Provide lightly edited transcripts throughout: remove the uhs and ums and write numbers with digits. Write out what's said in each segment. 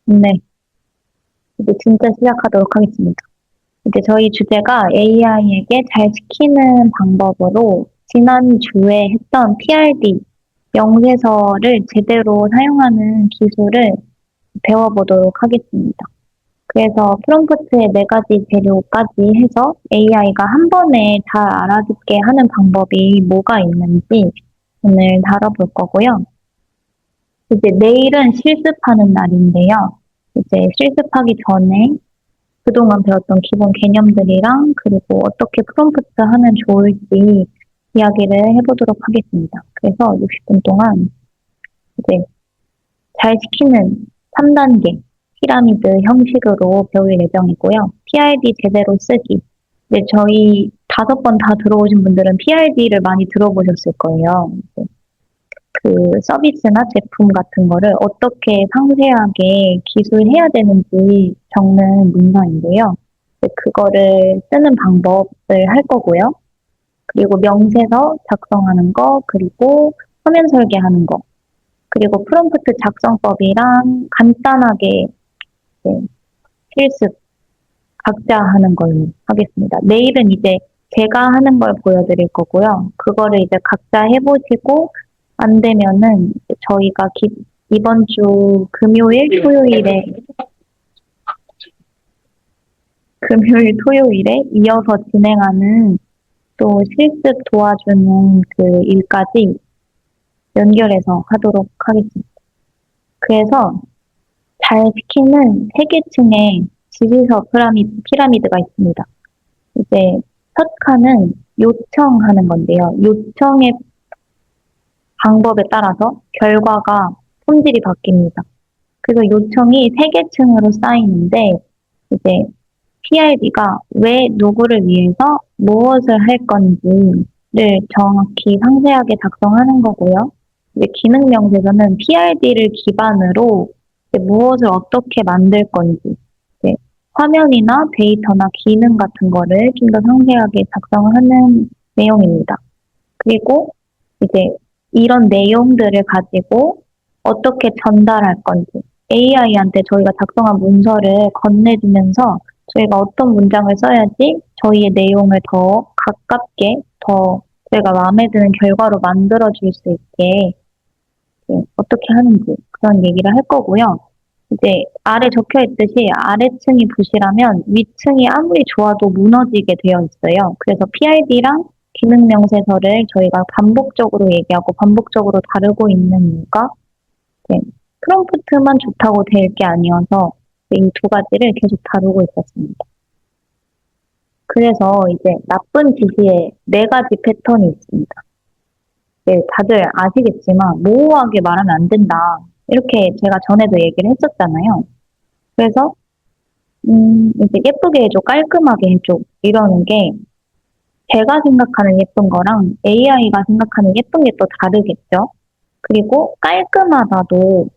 네, 이제 진짜 시작하도록 하겠습니다. 이제 저희 주제가 AI에게 잘 시키는 방법으로 지난주에 했던 PRD 명세서를 제대로 사용하는 기술을 배워보도록 하겠습니다. 그래서 프롬프트에 네 가지 재료까지 해서 AI가 한 번에 잘 알아듣게 하는 방법이 뭐가 있는지 오늘 다뤄볼 거고요. 이제 내일은 실습하는 날인데요. 이제 실습하기 전에 그동안 배웠던 기본 개념들이랑 그리고 어떻게 프롬프트 하면 좋을지 이야기를 해보도록 하겠습니다. 그래서 60분 동안 이제 잘 시키는 3단계 피라미드 형식으로 배울 예정이고요. PRD 제대로 쓰기. 이제 저희 5번 다 들어오신 분들은 PRD를 많이 들어보셨을 거예요. 그 서비스나 제품 같은 거를 어떻게 상세하게 기술해야 되는지 적는 문서인데요. 그거를 쓰는 방법을 할 거고요. 그리고 명세서 작성하는 거, 그리고 화면 설계하는 거, 그리고 프롬프트 작성법이랑 간단하게 이제 실습 각자 하는 걸로 하겠습니다. 내일은 이제 제가 하는 걸 보여드릴 거고요. 그거를 이제 각자 해보시고 안 되면은 저희가 이번 주 금요일, 토요일에 이어서 진행하는 또 실습 도와주는 그 일까지 연결해서 하도록 하겠습니다. 그래서 잘 시키는 세 계층의 지지서 피라미드가 있습니다. 이제 첫 칸은 요청하는 건데요. 요청의 방법에 따라서 결과가 품질이 바뀝니다. 그래서 요청이 세 계층으로 쌓이는데 이제 PRD가 왜 누구를 위해서 무엇을 할 건지를 정확히 상세하게 작성하는 거고요. 이제 기능 명세서는 PRD를 기반으로 이제 무엇을 어떻게 만들 건지, 이제 화면이나 데이터나 기능 같은 거를 좀 더 상세하게 작성하는 내용입니다. 그리고 이제 이런 내용들을 가지고 어떻게 전달할 건지 AI한테 저희가 작성한 문서를 건네주면서 저희가 어떤 문장을 써야지 저희의 내용을 더 가깝게 더 저희가 마음에 드는 결과로 만들어 줄 수 있게 어떻게 하는지 그런 얘기를 할 거고요. 이제 아래 적혀 있듯이 아래층이 부실하면 위층이 아무리 좋아도 무너지게 되어 있어요. 그래서 PID랑 기능 명세서를 저희가 반복적으로 얘기하고 반복적으로 다루고 있는 이유가 네, 프롬프트만 좋다고 될 게 아니어서 이 두 가지를 계속 다루고 있었습니다. 그래서 이제 나쁜 지시에 네 가지 패턴이 있습니다. 네, 다들 아시겠지만 모호하게 말하면 안 된다. 이렇게 제가 전에도 얘기를 했었잖아요. 그래서 이제 예쁘게 해줘, 깔끔하게 해줘 이러는 게 제가 생각하는 예쁜 거랑 AI가 생각하는 예쁜 게 또 다르겠죠. 그리고 깔끔하다도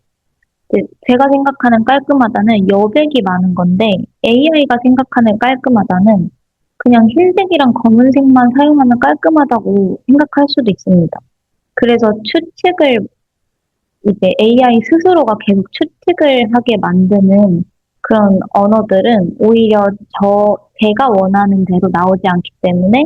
제가 생각하는 깔끔하다는 여백이 많은 건데 AI가 생각하는 깔끔하다는 그냥 흰색이랑 검은색만 사용하면 깔끔하다고 생각할 수도 있습니다. 그래서 추측을 이제 AI 스스로가 계속 추측을 하게 만드는 그런 언어들은 오히려 제가 원하는 대로 나오지 않기 때문에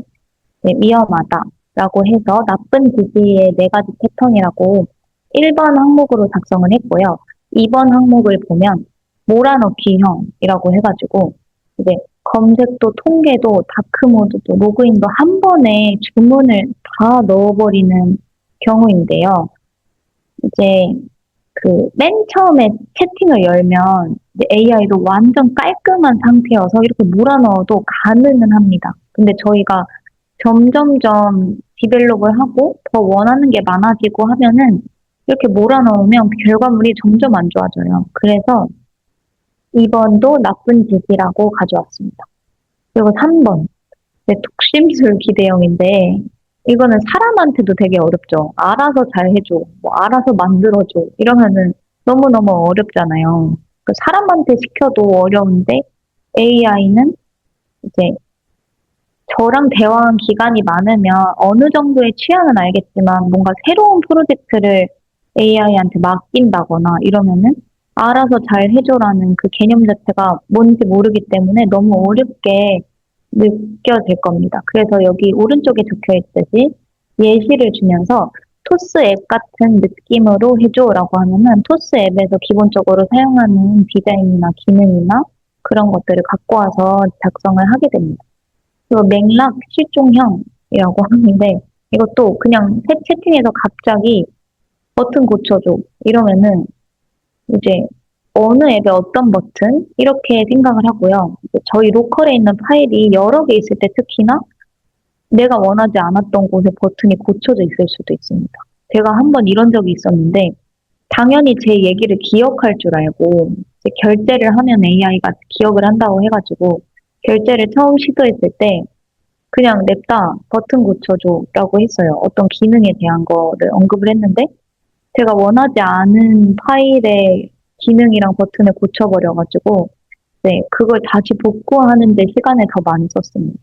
위험하다라고 해서 나쁜 지시의 네 가지 패턴이라고 1번 항목으로 작성을 했고요. 2번 항목을 보면 몰아넣기형이라고 해가지고 이제 검색도 통계도 다크모드도 로그인도 한 번에 주문을 다 넣어버리는 경우인데요. 이제 그 맨 처음에 채팅을 열면 AI로 완전 깔끔한 상태여서 이렇게 몰아넣어도 가능은 합니다. 근데 저희가 점점점 디벨롭을 하고 더 원하는 게 많아지고 하면은 이렇게 몰아넣으면 결과물이 점점 안 좋아져요. 그래서 2번도 나쁜 짓이라고 가져왔습니다. 그리고 3번, 독심술 기대형인데 이거는 사람한테도 되게 어렵죠. 알아서 잘 해줘, 뭐 알아서 만들어줘 이러면은 너무너무 어렵잖아요. 사람한테 시켜도 어려운데 AI는 이제 저랑 대화한 기간이 많으면 어느 정도의 취향은 알겠지만 뭔가 새로운 프로젝트를 AI한테 맡긴다거나 이러면은 알아서 잘 해줘라는 그 개념 자체가 뭔지 모르기 때문에 너무 어렵게 느껴질 겁니다. 그래서 여기 오른쪽에 적혀 있듯이 예시를 주면서 토스 앱 같은 느낌으로 해줘라고 하면은 토스 앱에서 기본적으로 사용하는 디자인이나 기능이나 그런 것들을 갖고 와서 작성을 하게 됩니다. 그리고 맥락 실종형이라고 하는데 이것도 그냥 채팅에서 갑자기 버튼 고쳐줘 이러면은 이제 어느 앱에 어떤 버튼 이렇게 생각을 하고요. 이제 저희 로컬에 있는 파일이 여러 개 있을 때 특히나 내가 원하지 않았던 곳에 버튼이 고쳐져 있을 수도 있습니다. 제가 한번 이런 적이 있었는데 당연히 제 얘기를 기억할 줄 알고 이제 결제를 하면 AI가 기억을 한다고 해가지고 결제를 처음 시도했을 때 그냥 냅다 버튼 고쳐줘라고 했어요. 어떤 기능에 대한 거를 언급을 했는데 제가 원하지 않은 파일의 기능이랑 버튼을 고쳐버려가지고 네, 그걸 다시 복구하는 데 시간을 더 많이 썼습니다.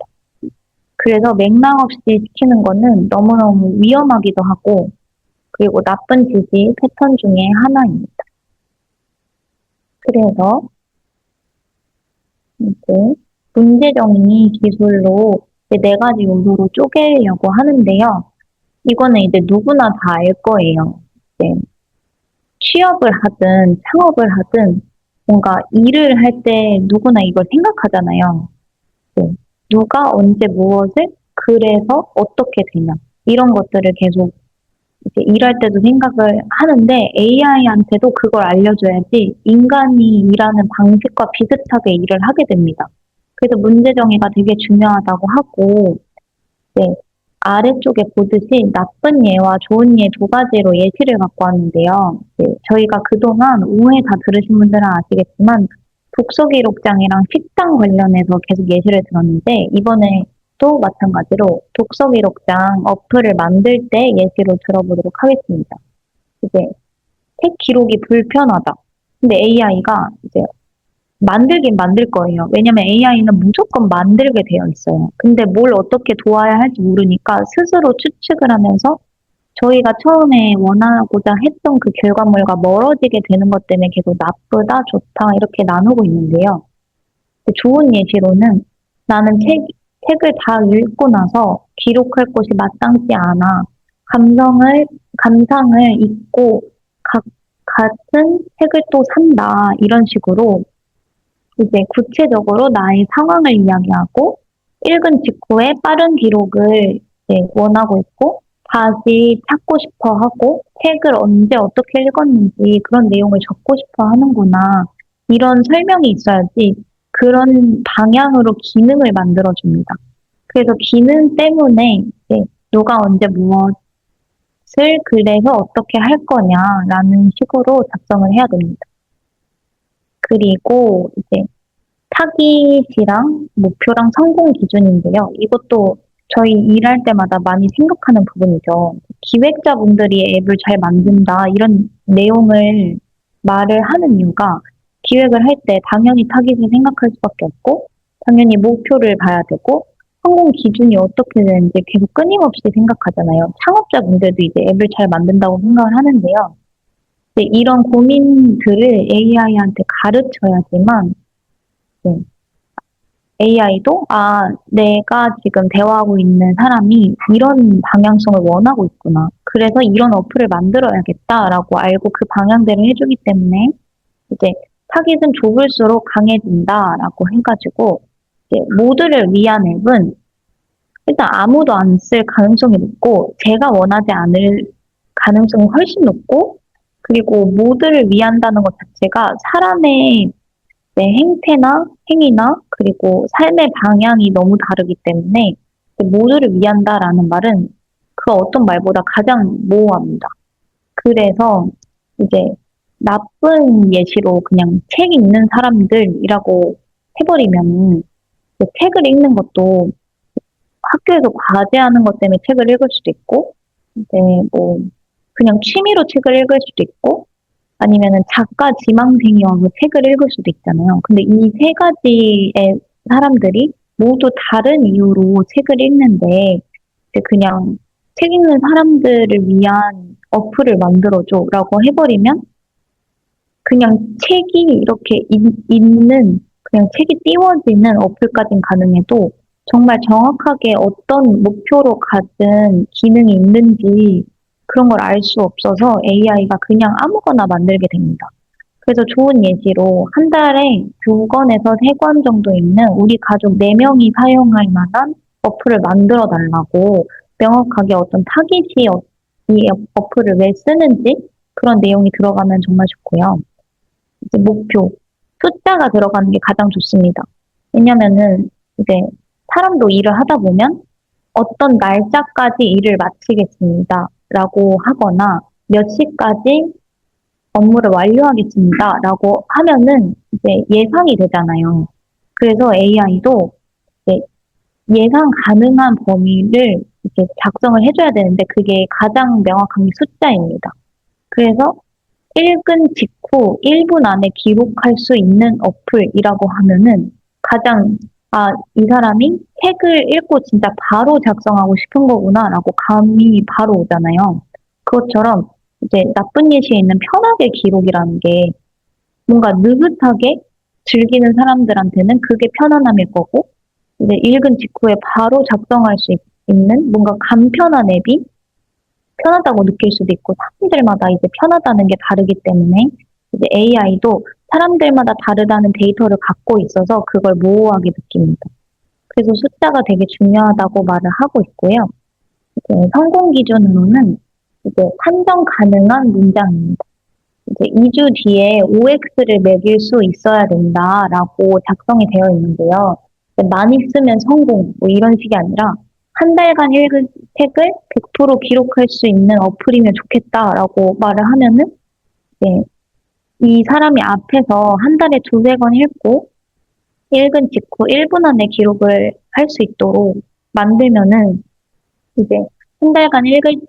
그래서 맥락 없이 시키는 거는 너무너무 위험하기도 하고 그리고 나쁜 지시 패턴 중에 하나입니다. 그래서 이제 문제 정리 기술로 이제 네 가지 요소로 쪼개려고 하는데요. 이거는 이제 누구나 다 알 거예요. 네, 취업을 하든 창업을 하든 뭔가 일을 할 때 누구나 이걸 생각하잖아요. 네, 누가 언제 무엇을 그래서 어떻게 되냐 이런 것들을 계속 이제 일할 때도 생각을 하는데 AI한테도 그걸 알려줘야지 인간이 일하는 방식과 비슷하게 일을 하게 됩니다. 그래서 문제 정의가 되게 중요하다고 하고 네, 아래쪽에 보듯이 나쁜 예와 좋은 예 두 가지로 예시를 갖고 왔는데요. 네, 저희가 그동안 오해 다 들으신 분들은 아시겠지만 독서 기록장이랑 식당 관련해서 계속 예시를 들었는데 이번에 또 마찬가지로 독서 기록장 어플을 만들 때 예시로 들어보도록 하겠습니다. 이제 책 기록이 불편하다. 근데 AI가 이제 만들긴 만들 거예요. 왜냐면 AI는 무조건 만들게 되어 있어요. 근데 뭘 어떻게 도와야 할지 모르니까 스스로 추측을 하면서 저희가 처음에 원하고자 했던 그 결과물과 멀어지게 되는 것 때문에 계속 나쁘다, 좋다 이렇게 나누고 있는데요. 좋은 예시로는 나는 책을 다 읽고 나서 기록할 것이 마땅치 않아. 감상을 잊고 같은 책을 또 산다. 이런 식으로 이제 구체적으로 나의 상황을 이야기하고 읽은 직후에 빠른 기록을 이제 원하고 있고 다시 찾고 싶어 하고 책을 언제 어떻게 읽었는지 그런 내용을 적고 싶어 하는구나. 이런 설명이 있어야지 그런 방향으로 기능을 만들어줍니다. 그래서 기능 때문에 이제 누가 언제 무엇을 그래서 어떻게 할 거냐라는 식으로 작성을 해야 됩니다. 그리고 이제 타깃이랑 목표랑 성공 기준인데요. 이것도 저희 일할 때마다 많이 생각하는 부분이죠. 기획자분들이 앱을 잘 만든다 이런 내용을 말을 하는 이유가 기획을 할 때 당연히 타깃을 생각할 수밖에 없고 당연히 목표를 봐야 되고 성공 기준이 어떻게 되는지 계속 끊임없이 생각하잖아요. 창업자분들도 이제 앱을 잘 만든다고 생각을 하는데요. 이제 이런 고민들을 AI한테 가르쳐야지만 네, AI도 내가 지금 대화하고 있는 사람이 이런 방향성을 원하고 있구나. 그래서 이런 어플을 만들어야겠다라고 알고 그 방향대로 해주기 때문에 이제 타깃은 좁을수록 강해진다라고 해가지고 이제 모두를 위한 앱은 일단 아무도 안 쓸 가능성이 높고 제가 원하지 않을 가능성이 훨씬 높고 그리고 모두를 위한다는 것 자체가 사람의 내 행태나 행위나 그리고 삶의 방향이 너무 다르기 때문에 모두를 위한다라는 말은 그 어떤 말보다 가장 모호합니다. 그래서 이제 나쁜 예시로 그냥 책 읽는 사람들이라고 해버리면 책을 읽는 것도 학교에서 과제하는 것 때문에 책을 읽을 수도 있고, 이제 뭐 그냥 취미로 책을 읽을 수도 있고, 아니면은 작가 지망생이어서 책을 읽을 수도 있잖아요. 근데 이 세 가지의 사람들이 모두 다른 이유로 책을 읽는데 이제 그냥 책 읽는 사람들을 위한 어플을 만들어줘라고 해버리면 그냥 책이 이렇게 있는, 그냥 책이 띄워지는 어플까진 가능해도 정말 정확하게 어떤 목표로 가진 기능이 있는지 그런 걸 알 수 없어서 AI가 그냥 아무거나 만들게 됩니다. 그래서 좋은 예시로 한 달에 2권에서 3권 정도 있는 우리 가족 4명이 사용할 만한 어플을 만들어 달라고 명확하게 어떤 타깃이 이 어플을 왜 쓰는지 그런 내용이 들어가면 정말 좋고요. 이제 목표, 숫자가 들어가는 게 가장 좋습니다. 왜냐면은 이제 사람도 일을 하다 보면 어떤 날짜까지 일을 마치겠습니다. 라고 하거나 몇 시까지 업무를 완료하겠습니다. 라고 하면은 이제 예상이 되잖아요. 그래서 AI도 예상 가능한 범위를 이제 작성을 해줘야 되는데 그게 가장 명확한 게 숫자입니다. 그래서 읽은 직후 1분 안에 기록할 수 있는 어플이라고 하면은 가장, 아, 이 사람이 책을 읽고 진짜 바로 작성하고 싶은 거구나라고 감이 바로 오잖아요. 그것처럼 이제 나쁜 예시에 있는 편하게 기록이라는 게 뭔가 느긋하게 즐기는 사람들한테는 그게 편안함일 거고, 이제 읽은 직후에 바로 작성할 수 있는 뭔가 간편한 앱이 편하다고 느낄 수도 있고 사람들마다 이제 편하다는 게 다르기 때문에 이제 AI도 사람들마다 다르다는 데이터를 갖고 있어서 그걸 모호하게 느낍니다. 그래서 숫자가 되게 중요하다고 말을 하고 있고요. 이제 성공 기준으로는 이제 판정 가능한 문장입니다. 이제 2주 뒤에 OX를 매길 수 있어야 된다라고 작성이 되어 있는데요. 많이 쓰면 성공, 뭐 이런 식이 아니라 한 달간 읽은 책을 100% 기록할 수 있는 어플이면 좋겠다라고 말을 하면은 네, 이 사람이 앞에서 한 달에 두세 권 읽고 읽은 직후 1분 안에 기록을 할 수 있도록 만들면은 이제 한 달간 읽은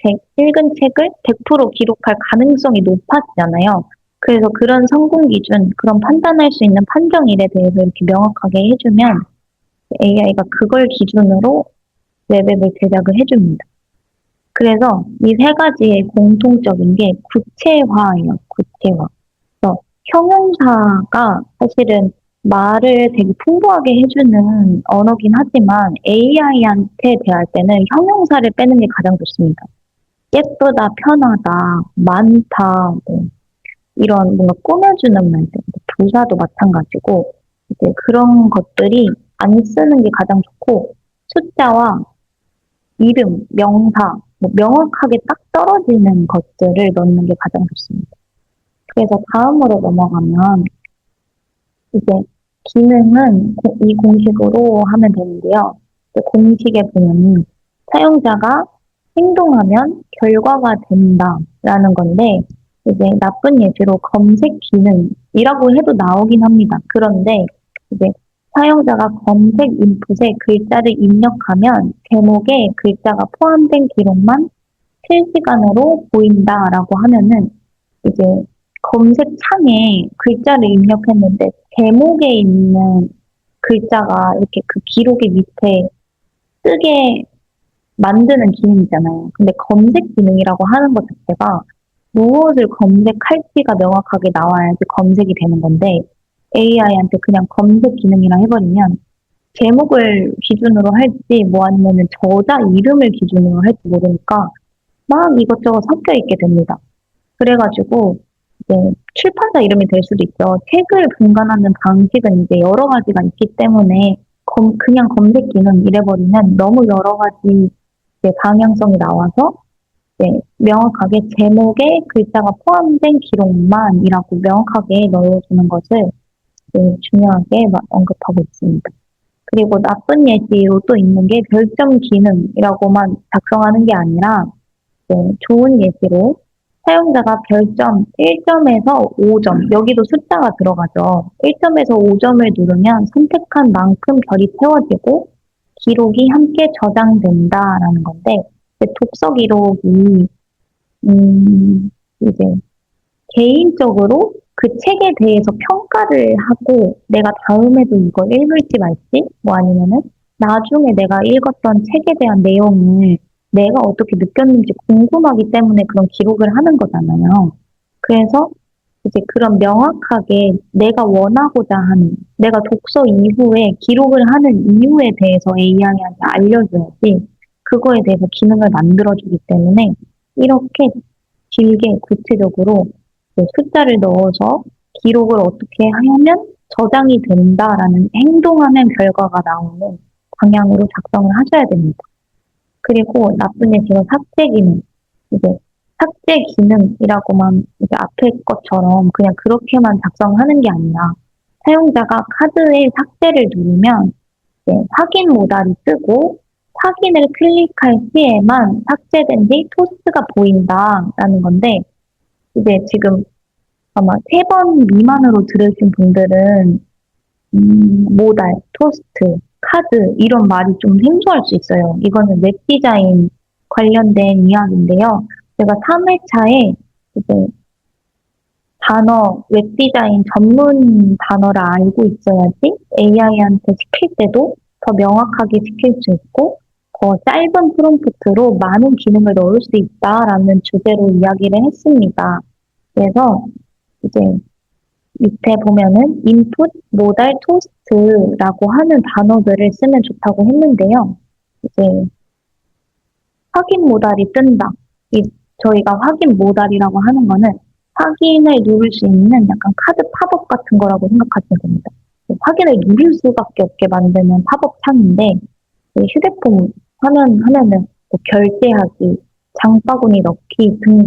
책을 100% 기록할 가능성이 높아지잖아요. 그래서 그런 성공 기준, 그런 판단할 수 있는 판정일에 대해서 이렇게 명확하게 해주면 AI가 그걸 기준으로 웹앱을 제작을 해줍니다. 그래서 이 세 가지의 공통적인 게 구체화예요, 구체화. 그래서 형용사가 사실은 말을 되게 풍부하게 해주는 언어긴 하지만 AI한테 대할 때는 형용사를 빼는 게 가장 좋습니다. 예쁘다, 편하다, 많다, 뭐 이런 뭔가 꾸며주는 말들, 부사도 마찬가지고 이제 그런 것들이 안 쓰는 게 가장 좋고 숫자와 이름, 명사, 뭐 명확하게 딱 떨어지는 것들을 넣는 게 가장 좋습니다. 그래서 다음으로 넘어가면 이제 기능은 이 공식으로 하면 되는데요. 공식에 보면 사용자가 행동하면 결과가 된다라는 건데 이제 나쁜 예시로 검색 기능이라고 해도 나오긴 합니다. 그런데 이제 사용자가 검색 인풋에 글자를 입력하면 제목에 글자가 포함된 기록만 실시간으로 보인다라고 하면은 이제 검색창에 글자를 입력했는데 제목에 있는 글자가 이렇게 그 기록의 밑에 뜨게 만드는 기능이잖아요. 근데 검색 기능이라고 하는 것 자체가 무엇을 검색할지가 명확하게 나와야지 검색이 되는 건데 AI한테 그냥 검색 기능이라 해버리면 제목을 기준으로 할지 뭐 아니면은 저자 이름을 기준으로 할지 모르니까 막 이것저것 섞여 있게 됩니다. 그래가지고 이제 출판사 이름이 될 수도 있죠. 책을 분간하는 방식은 이제 여러 가지가 있기 때문에 그냥 검색 기능 이래버리면 너무 여러 가지 이제 방향성이 나와서 이제 명확하게 제목에 글자가 포함된 기록만이라고 명확하게 넣어주는 것을 이제 중요하게 언급하고 있습니다. 그리고 나쁜 예시로 또 있는 게 별점 기능이라고만 작성하는 게 아니라 좋은 예시로 사용자가 별점 1점에서 5점, 여기도 숫자가 들어가죠. 1점에서 5점을 누르면 선택한 만큼 별이 채워지고 기록이 함께 저장된다라는 건데 독서 기록이 이제 개인적으로 그 책에 대해서 평가를 하고 내가 다음에도 이걸 읽을지 말지 뭐 아니면은 나중에 내가 읽었던 책에 대한 내용을 내가 어떻게 느꼈는지 궁금하기 때문에 그런 기록을 하는 거잖아요. 그래서 이제 그런 명확하게 내가 원하고자 하는, 내가 독서 이후에 기록을 하는 이유에 대해서 AI한테 알려줘야지 그거에 대해서 기능을 만들어주기 때문에 이렇게 길게 구체적으로 그 숫자를 넣어서 기록을 어떻게 하면 저장이 된다라는 행동하면 결과가 나오는 방향으로 작성을 하셔야 됩니다. 그리고 나쁜 예시는 삭제 기능. 이제 삭제 기능이라고만 이제 앞에 것처럼 그냥 그렇게만 작성하는 게 아니라 사용자가 카드의 삭제를 누르면 이제 확인 모달이 뜨고 확인을 클릭할 시에만 삭제된 뒤 토스트가 보인다라는 건데 이제 지금 아마 3번 미만으로 들으신 분들은 모달, 토스트, 카드 이런 말이 좀 생소할 수 있어요. 이거는 웹 디자인 관련된 이야기인데요. 제가 3회차에 이제 단어, 웹 디자인 전문 단어를 알고 있어야지 AI한테 시킬 때도 더 명확하게 시킬 수 있고 더 짧은 프롬프트로 많은 기능을 넣을 수 있다라는 주제로 이야기를 했습니다. 그래서 이제 밑에 보면은 input, modal, toast라고 하는 단어들을 쓰면 좋다고 했는데요. 이제 확인 모달이 뜬다. 이 저희가 확인 모달이라고 하는 거는 확인을 누를 수 있는 약간 카드 팝업 같은 거라고 생각하시면 됩니다. 확인을 누를 수밖에 없게 만드는 팝업 창인데 휴대폰 화면하면은 뭐 결제하기, 장바구니 넣기 등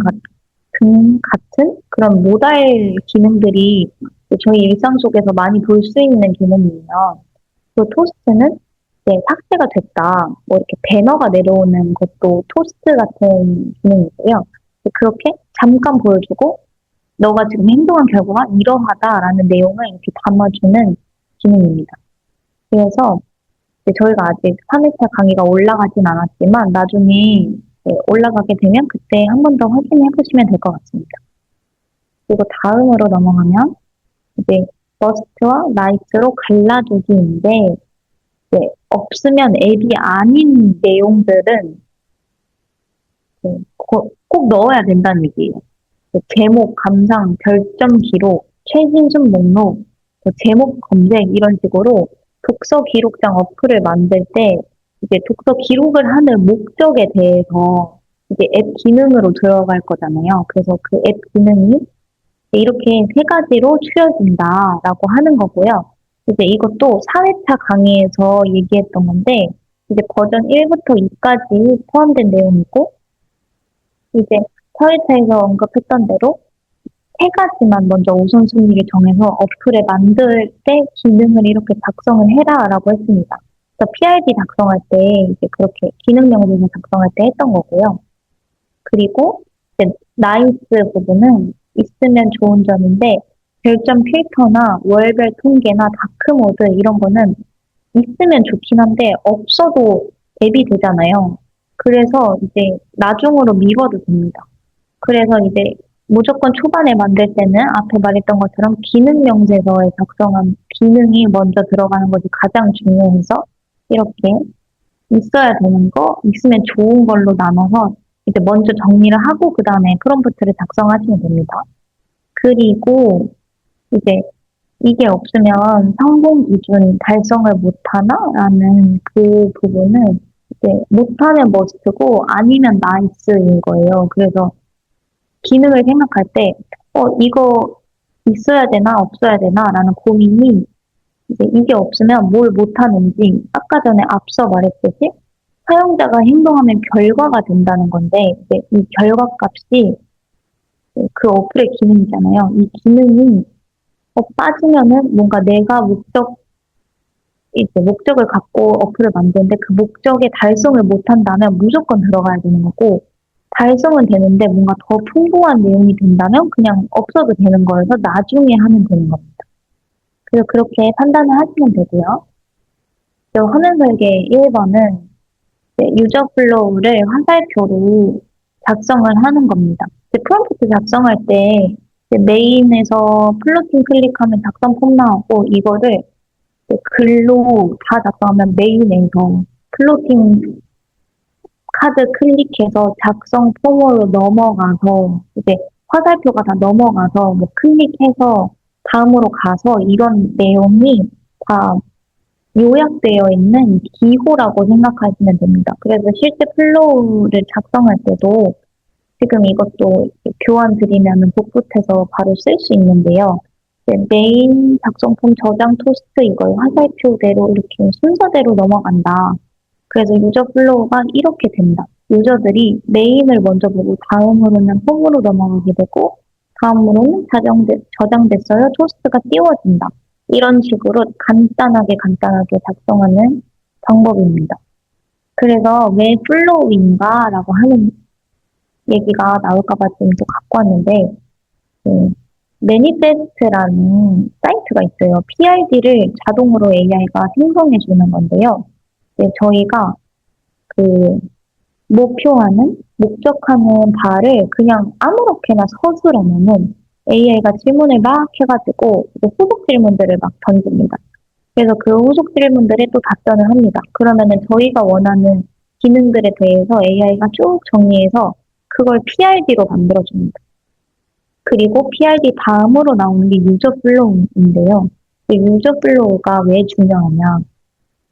같은 그런 모달 기능들이 저희 일상 속에서 많이 볼 수 있는 기능이에요. 그 토스트는 이제 삭제가 됐다. 뭐 이렇게 배너가 내려오는 것도 토스트 같은 기능이고요. 그렇게 잠깐 보여주고 너가 지금 행동한 결과가 이러하다라는 내용을 이렇게 담아주는 기능입니다. 그래서 저희가 아직 3회차 강의가 올라가진 않았지만 나중에 올라가게 되면 그때 한 번 더 확인해 보시면 될 것 같습니다. 그리고 다음으로 넘어가면 이제 머스트와 나이스로 갈라두기인데 없으면 앱이 아닌 내용들은 꼭 넣어야 된다는 얘기예요. 제목, 감상, 별점 기록, 최신순 목록, 제목 검색 이런 식으로 독서 기록장 어플을 만들 때 이제 독서 기록을 하는 목적에 대해서 이제 앱 기능으로 들어갈 거잖아요. 그래서 그 앱 기능이 이렇게 3가지로 추려진다라고 하는 거고요. 이제 이것도 4회차 강의에서 얘기했던 건데 이제 버전 1부터 2까지 포함된 내용이고 이제 4회차에서 언급했던 대로 3가지만 먼저 우선순위를 정해서 어플에 만들 때 기능을 이렇게 작성을 해라라고 했습니다. 그래서 PRD 작성할 때 이제 그렇게 기능 명령을 작성할 때 했던 거고요. 그리고 이제 나이스 부분은 있으면 좋은 점인데 별점 필터나 월별 통계나 다크모드 이런 거는 있으면 좋긴 한데 없어도 앱이 되잖아요. 그래서 이제 나중으로 미뤄도 됩니다. 그래서 이제 무조건 초반에 만들 때는 앞에 말했던 것처럼 기능 명세서에 작성한 기능이 먼저 들어가는 것이 가장 중요해서 이렇게 있어야 되는 거, 있으면 좋은 걸로 나눠서 이제 먼저 정리를 하고 그 다음에 프롬프트를 작성하시면 됩니다. 그리고 이제 이게 없으면 성공 기준 달성을 못하나? 라는 그 부분은 이제 못하면 머스트고 아니면 나이스인 거예요. 그래서 기능을 생각할 때, 이거 있어야 되나, 없어야 되나? 라는 고민이 이제 이게 없으면 뭘 못하는지, 아까 전에 앞서 말했듯이 사용자가 행동하면 결과가 된다는 건데, 이제 이 결과 값이 그 어플의 기능이잖아요. 이 기능이 빠지면은 뭔가 내가 목적을 갖고 어플을 만드는데 그 목적의 달성을 못한다면 무조건 들어가야 되는 거고, 달성은 되는데 뭔가 더 풍부한 내용이 된다면 그냥 없어도 되는 거여서 나중에 하면 되는 겁니다. 그래서 그렇게 판단을 하시면 되고요. 화면 설계 1번은 유저 플로우를 화살표로 작성을 하는 겁니다. 프롬프트 작성할 때 메인에서 플로팅 클릭하면 작성 폼 나오고 이거를 글로 다 작성하면 메인에서 플로팅 카드 클릭해서 작성 폼으로 넘어가서 이제 화살표가 다 넘어가서 뭐 클릭해서 다음으로 가서 이런 내용이 다 요약되어 있는 기호라고 생각하시면 됩니다. 그래서 실제 플로우를 작성할 때도 지금 이것도 교환 드리면 복붙해서 바로 쓸 수 있는데요. 메인 작성품 저장 토스트 이걸 화살표대로 이렇게 순서대로 넘어간다. 그래서 유저 플로우가 이렇게 된다. 유저들이 메인을 먼저 보고 다음으로는 홈으로 넘어가게 되고 다음으로는 저장됐어요. 토스트가 띄워진다. 이런 식으로 간단하게 작성하는 방법입니다. 그래서 왜 플로우인가라고 하는 얘기가 나올까봐 지금 또 갖고 왔는데, 매니페스트라는 사이트가 있어요. PRD를 자동으로 AI가 생성해 주는 건데요. 저희가 그 목적하는 바를 그냥 아무렇게나 서술하면은 AI가 질문을 막 해가지고 후속 질문들을 막 던집니다. 그래서 그 후속 질문들에 또 답변을 합니다. 그러면은 저희가 원하는 기능들에 대해서 AI가 쭉 정리해서 그걸 PRD로 만들어줍니다. 그리고 PRD 다음으로 나오는 게 유저 플로우인데요. 그 유저 플로우가 왜 중요하냐.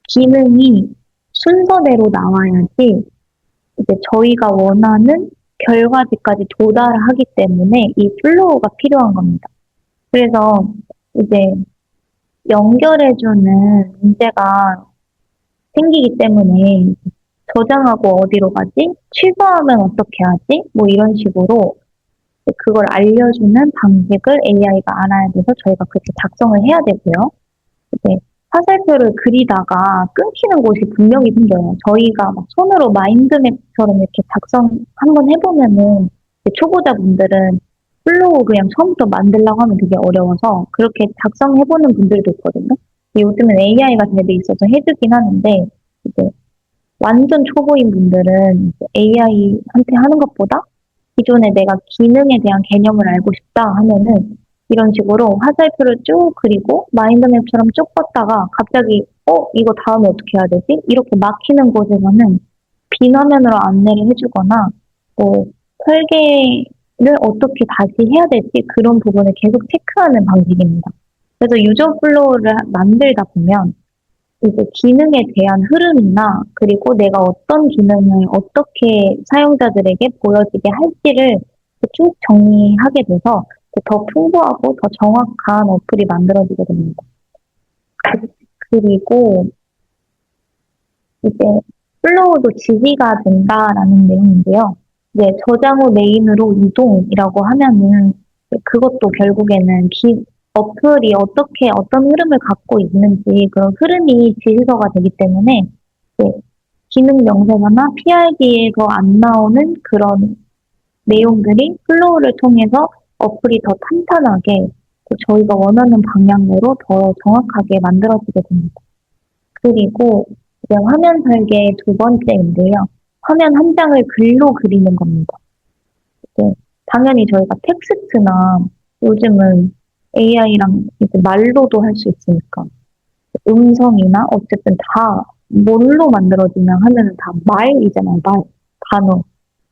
기능이 순서대로 나와야지 이제 저희가 원하는 결과지까지 도달하기 때문에 이 플로우가 필요한 겁니다. 그래서 이제 연결해주는 문제가 생기기 때문에 저장하고 어디로 가지? 취소하면 어떻게 하지? 뭐 이런 식으로 그걸 알려주는 방식을 AI가 알아야 돼서 저희가 그렇게 작성을 해야 되고요. 이제 화살표를 그리다가 끊기는 곳이 분명히 생겨요. 저희가 막 손으로 마인드맵처럼 이렇게 작성 한번 해보면은 초보자분들은 플로우 그냥 처음부터 만들려고 하면 되게 어려워서 그렇게 작성해보는 분들도 있거든요. 요즘은 AI가 잘 돼 있어서 해주긴 하는데 이제 완전 초보인 분들은 AI한테 하는 것보다 기존에 내가 기능에 대한 개념을 알고 싶다 하면은 이런 식으로 화살표를 쭉 그리고 마인드맵처럼 쭉 뻗다가 갑자기 이거 다음에 어떻게 해야 되지? 이렇게 막히는 곳에서는 빈 화면으로 안내를 해주거나 뭐 설계를 어떻게 다시 해야 될지 그런 부분을 계속 체크하는 방식입니다. 그래서 유저 플로우를 만들다 보면 이제 기능에 대한 흐름이나 그리고 내가 어떤 기능을 어떻게 사용자들에게 보여지게 할지를 쭉 정리하게 돼서 더 풍부하고 더 정확한 어플이 만들어지게 됩니다. 그리고 이제 플로우도 지지가 된다라는 내용인데요. 이제 저장 후 메인으로 이동이라고 하면은 그것도 결국에는 어플이 어떻게 어떤 흐름을 갖고 있는지 그런 흐름이 지시서가 되기 때문에 이제 기능 명세서나 PRD에서 안 나오는 그런 내용들이 플로우를 통해서 어플이 더 탄탄하게 저희가 원하는 방향으로 더 정확하게 만들어지게 됩니다. 그리고 이제 화면 설계 두 번째인데요. 화면 한 장을 글로 그리는 겁니다. 이제 당연히 저희가 텍스트나 요즘은 AI랑 이제 말로도 할 수 있으니까 음성이나 어쨌든 다 뭘로 만들어지냐 하면은 다 말이잖아요. 말, 단어.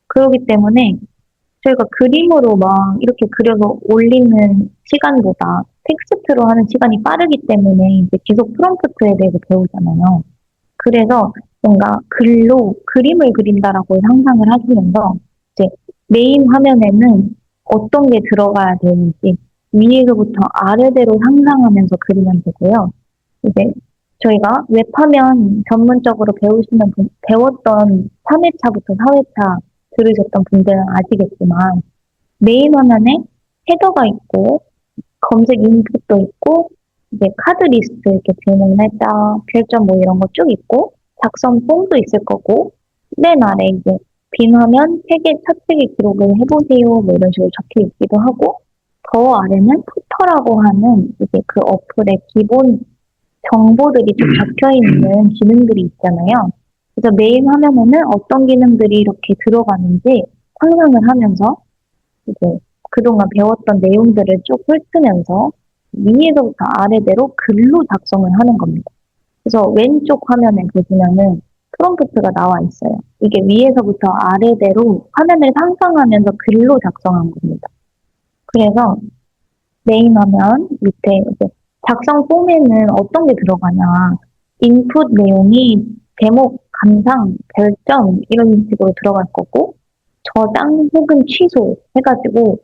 그렇기 때문에 저희가 그림으로 막 이렇게 그려서 올리는 시간보다 텍스트로 하는 시간이 빠르기 때문에 이제 계속 프롬프트에 대해서 배우잖아요. 그래서 뭔가 글로 그림을 그린다라고 상상을 하시면서 이제 메인 화면에는 어떤 게 들어가야 되는지 위에서부터 아래대로 상상하면서 그리면 되고요. 이제 저희가 웹화면 전문적으로 배웠던 3회차부터 4회차 들으셨던 분들은 아시겠지만 메인 화면에 헤더가 있고 검색 인풋도 있고 이제 카드 리스트 이렇게 질문 날짜, 별점 뭐 이런 거 쭉 있고 작성 폼도 있을 거고 맨 아래 이제 빈 화면 차트기 기록을 해보세요 뭐 이런 식으로 적혀 있기도 하고 더 아래는 푸터라고 하는 이제 그 어플의 기본 정보들이 좀 적혀 있는 기능들이 있잖아요. 그래서 메인 화면에는 어떤 기능들이 이렇게 들어가는지 상상을 하면서 이제 그동안 배웠던 내용들을 쭉 훑으면서 위에서부터 아래대로 글로 작성을 하는 겁니다. 그래서 왼쪽 화면에 보시면은 프롬프트가 나와 있어요. 이게 위에서부터 아래대로 화면을 상상하면서 글로 작성한 겁니다. 그래서 메인 화면 밑에 이제 작성 폼에는 어떤 게 들어가냐. 인풋 내용이 제목, 감상, 별점 이런 식으로 들어갈 거고 저장 혹은 취소 해가지고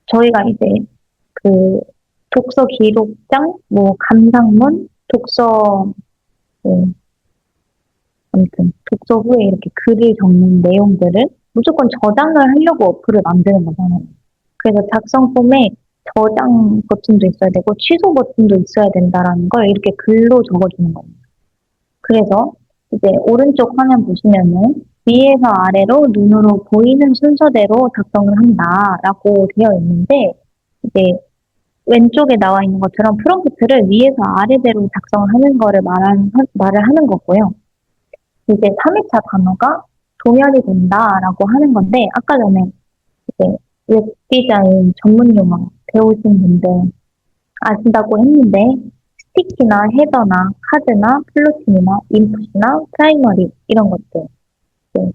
저희가 이제 그 독서 기록장, 뭐 감상문, 독서 뭐 아무튼 독서 후에 이렇게 글을 적는 내용들을 무조건 저장을 하려고 어플을 만드는 거잖아요. 그래서 작성 폼에 저장 버튼도 있어야 되고 취소 버튼도 있어야 된다라는 걸 이렇게 글로 적어주는 겁니다. 그래서 이제 오른쪽 화면 보시면은 위에서 아래로 눈으로 보이는 순서대로 작성을 한다라고 되어 있는데 이제 왼쪽에 나와 있는 것처럼 프롬프트를 위에서 아래대로 작성을 하는 거를 말을 하는 거고요. 이제 3회차 단어가 도면이 된다라고 하는 건데 아까 전에 이제 웹 디자인 전문 용어 배우신 분들 아신다고 했는데 스티키나 헤더나 카드나 플로팅이나 인풋이나 프라이머리 이런 것들 네,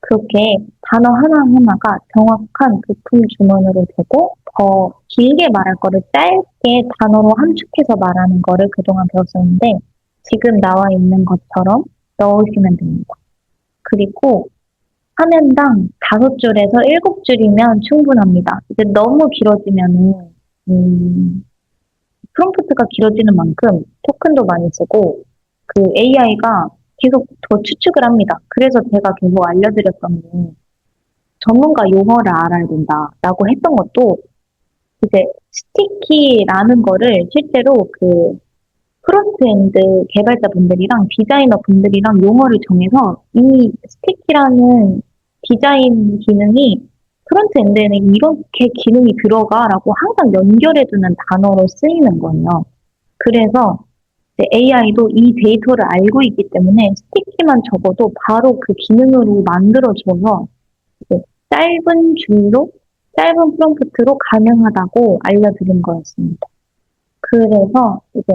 그렇게 단어 하나하나가 정확한 부품 주문으로 되고 더 길게 말할 거를 짧게 단어로 함축해서 말하는 거를 그동안 배웠었는데 지금 나와 있는 것처럼 넣으시면 됩니다. 그리고 화면당 5줄에서 7줄이면 충분합니다. 이제 너무 길어지면은 프롬프트가 길어지는 만큼 토큰도 많이 쓰고 그 AI가 계속 더 추측을 합니다. 그래서 제가 계속 알려드렸던 게 전문가 용어를 알아야 된다라고 했던 것도 이제 스티키라는 거를 실제로 그 프론트엔드 개발자분들이랑 디자이너분들이랑 용어를 정해서 이 스티키라는 디자인 기능이 프론트엔드에는 이렇게 기능이 들어가라고 항상 연결해두는 단어로 쓰이는 거예요. 그래서 AI도 이 데이터를 알고 있기 때문에 스티키만 적어도 바로 그 기능으로 만들어줘서 이제 짧은 줄로 짧은 프롬프트로 가능하다고 알려드린 거였습니다. 그래서 이제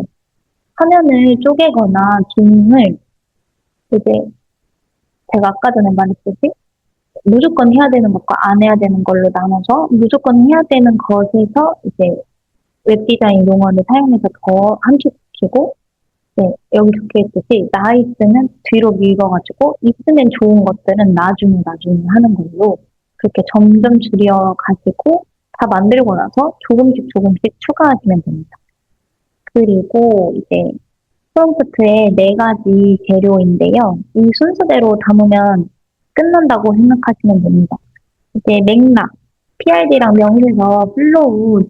화면을 쪼개거나 기능을 이제 제가 아까 전에 말했듯이 무조건 해야 되는 것과 안 해야 되는 걸로 나눠서 무조건 해야 되는 것에서 이제 웹 디자인 용어를 사용해서 더 함축시키고 네, 여기 적혀 있듯이 나이스는 뒤로 밀어가지고 있으면 좋은 것들은 나중에 하는 걸로 그렇게 점점 줄여 가지고 다 만들고 나서 조금씩 추가하시면 됩니다. 그리고 이제 프롬프트에 4가지 재료인데요. 이 순서대로 담으면 끝난다고 생각하시면 됩니다. 이제 맥락, PID랑 명시에서 플로우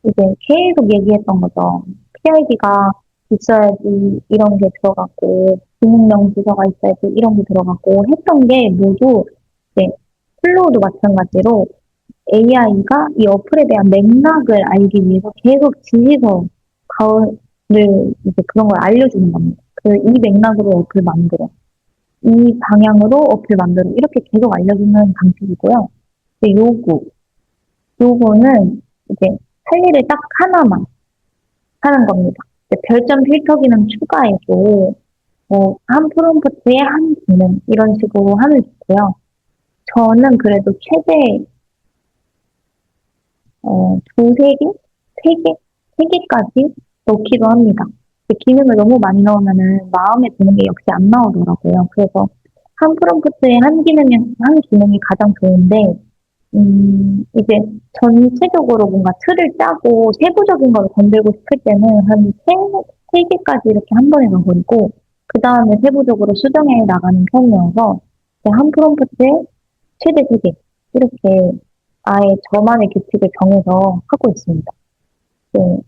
이제 계속 얘기했던 거죠. PID가 있어야지 이런 게 들어갔고, 기능명 주소가 있어야지 이런 게 들어갔고, 했던 게 모두 이제 플로우도 마찬가지로 AI가 이 어플에 대한 맥락을 알기 위해서 계속 지시서를 이제 그런 걸 알려주는 겁니다. 그 이 맥락으로 어플 만들어. 이 방향으로 어플 만들어. 이렇게 계속 알려주는 방식이고요. 요거는 이제 할 일을 딱 하나만 하는 겁니다. 별점 필터 기능 추가해줘. 뭐, 한 프롬프트에 한 기능, 이런 식으로 하면 좋고요. 저는 그래도 최대, 2-3개? 3개? 3개까지 넣기도 합니다. 기능을 너무 많이 넣으면은 마음에 드는 게 역시 안 나오더라고요. 그래서 한 프롬프트에 한 기능이 가장 좋은데, 이제 전체적으로 뭔가 틀을 짜고 세부적인 걸 건들고 싶을 때는 한 세 개까지 이렇게 한 번에 넣어버리고, 그 다음에 세부적으로 수정해 나가는 편이어서, 한 프롬프트에 최대 3개. 이렇게 아예 저만의 규칙을 정해서 하고 있습니다. 네,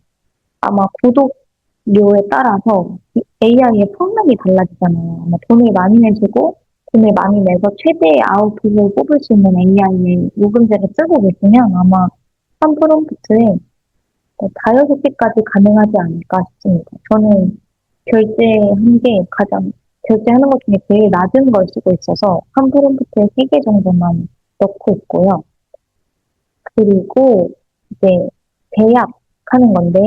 아마 구독료에 따라서 AI의 성능이 달라지잖아요. 아마 돈을 많이 내시고 돈을 많이 내서 최대의 아웃풋을 뽑을 수 있는 AI의 요금제를 쓰고 계시면 아마 한 프롬프트에 5-6개까지 가능하지 않을까 싶습니다. 저는 결제하는 것 중에 제일 낮은 걸 쓰고 있어서 한 프롬프트에 3개 정도만 넣고 있고요. 그리고 이제 대약하는 건데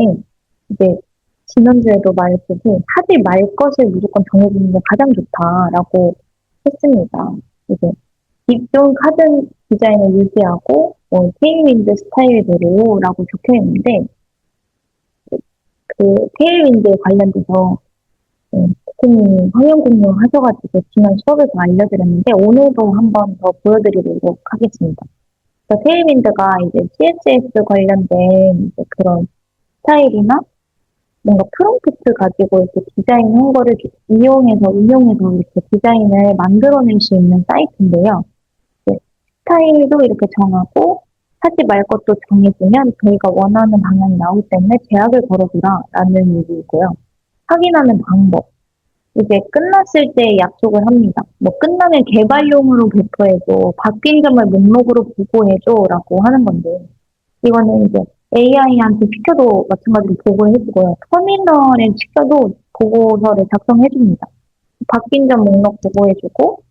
이제 지난주에도 말했듯이 하지 말 것을 무조건 정해주는 게 가장 좋다라고 했습니다. 이제 기존 카드 디자인을 유지하고 테일윈드 스타일대로라고 적혀 있는데 그 테일윈드에 관련돼서 교수님이 환영 공유 하셔가지고 지난 수업에서 알려드렸는데 오늘도 한 번 더 보여드리도록 하겠습니다. 그래서 테일윈드가 이제 CSS 관련된 이제 그런 스타일이나 뭔가 프롬프트 가지고 이렇게 디자인한 거를 이용해서 이렇게 디자인을 만들어낼 수 있는 사이트인데요. 네, 스타일도 이렇게 정하고 하지 말 것도 정해주면 저희가 원하는 방향이 나오기 때문에 제약을 걸어두라라는 얘기이고요. 확인하는 방법. 이제 끝났을 때 약속을 합니다. 뭐 끝나면 개발용으로 배포해줘, 바뀐 점을 목록으로 보고해줘라고 하는 건데 이거는 이제 AI한테 시켜도 마찬가지로 보고해주고요. 터미널에 시켜도 보고서를 작성해줍니다. 바뀐 점 목록 보고해주고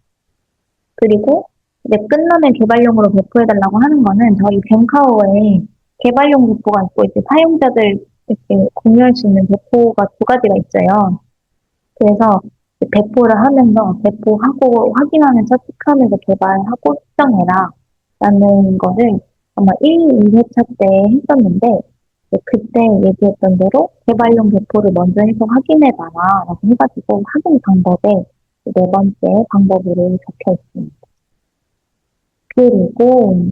그리고 이제 끝나면 개발용으로 배포해달라고 하는 거는 저희 뱅카오에 개발용 배포가 있고 이제 사용자들 이렇게 공유할 수 있는 배포가 두 가지가 있어요. 그래서 배포를 하면서 배포하고 확인하면서 체크하면서 개발하고 수정해라 라는 거를 아마 1, 2회차 때 했었는데 그때 얘기했던 대로 개발용 배포를 먼저 해서 확인해봐라 라고 해가지고 확인 방법에 네 번째 방법으로 적혀 있습니다. 그리고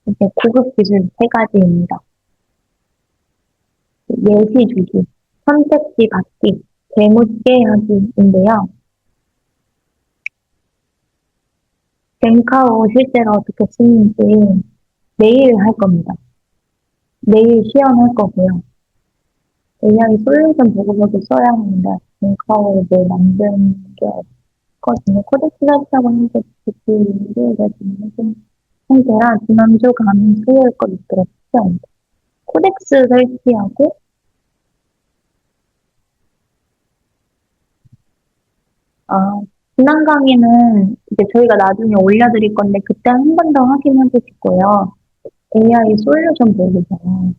이제 고급 기술 세 가지입니다. 예시 주기, 선택지 받기, 재무게 하기인데요. 뱅카오 실제로 어떻게 쓰는지 내일 할 겁니다. 내일 시연할 거고요. AI 솔루션 보고서도 써야 하는데 뱅카오를 뭘 만드는 게 없거든요. 코덱스 설치하고 하는데 그게 지금 좀 형태라 지난주 가면 수요일 거 있도록 필요합니다. 코덱스 설치하고 아, 지난 강의는 이제 저희가 나중에 올려드릴 건데 그때 한 번 더 확인해 주시고요. AI 솔루션 보고서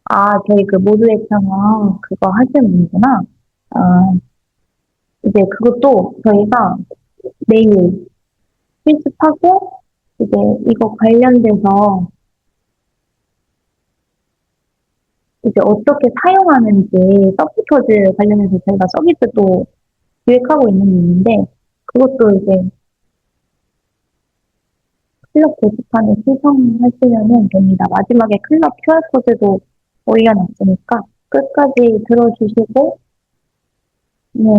아, 저희 그 모두의 평화 그거 하시는 분이구나. 아, 이제 그것도 저희가 내일 실습하고 이제 이거 관련돼서 이제 어떻게 사용하는지 서포터즈 관련해서 저희가 서비스도 기획하고 있는 게 있는데 그것도 이제 클럽 게시판에 신청하시면 됩니다. 마지막에 클럽 QR코드도 올려놨으니까 끝까지 들어주시고 네,